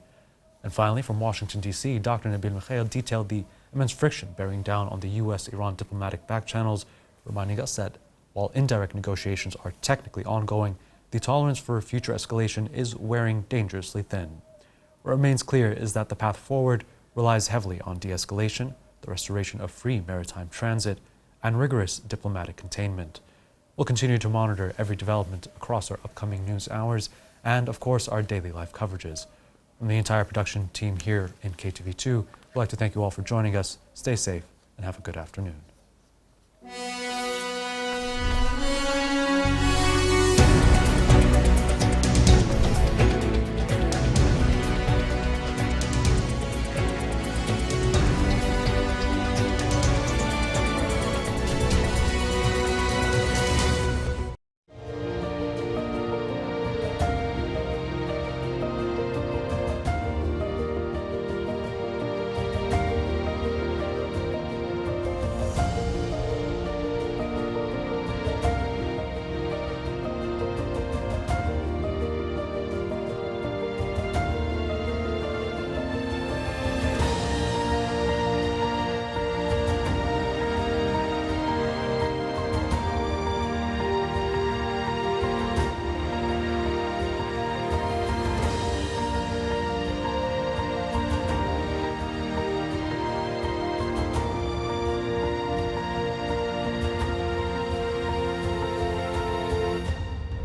And finally, from Washington, D.C., Dr. Nabil Mikhail detailed the immense friction bearing down on the U.S.-Iran diplomatic back channels, reminding us that while indirect negotiations are technically ongoing, the tolerance for future escalation is wearing dangerously thin. What remains clear is that the path forward relies heavily on de-escalation, the restoration of free maritime transit, and rigorous diplomatic containment. We'll continue to monitor every development across our upcoming news hours and, of course, our daily live coverages. From the entire production team here in KTV2, we'd like to thank you all for joining us. Stay safe and have a good afternoon.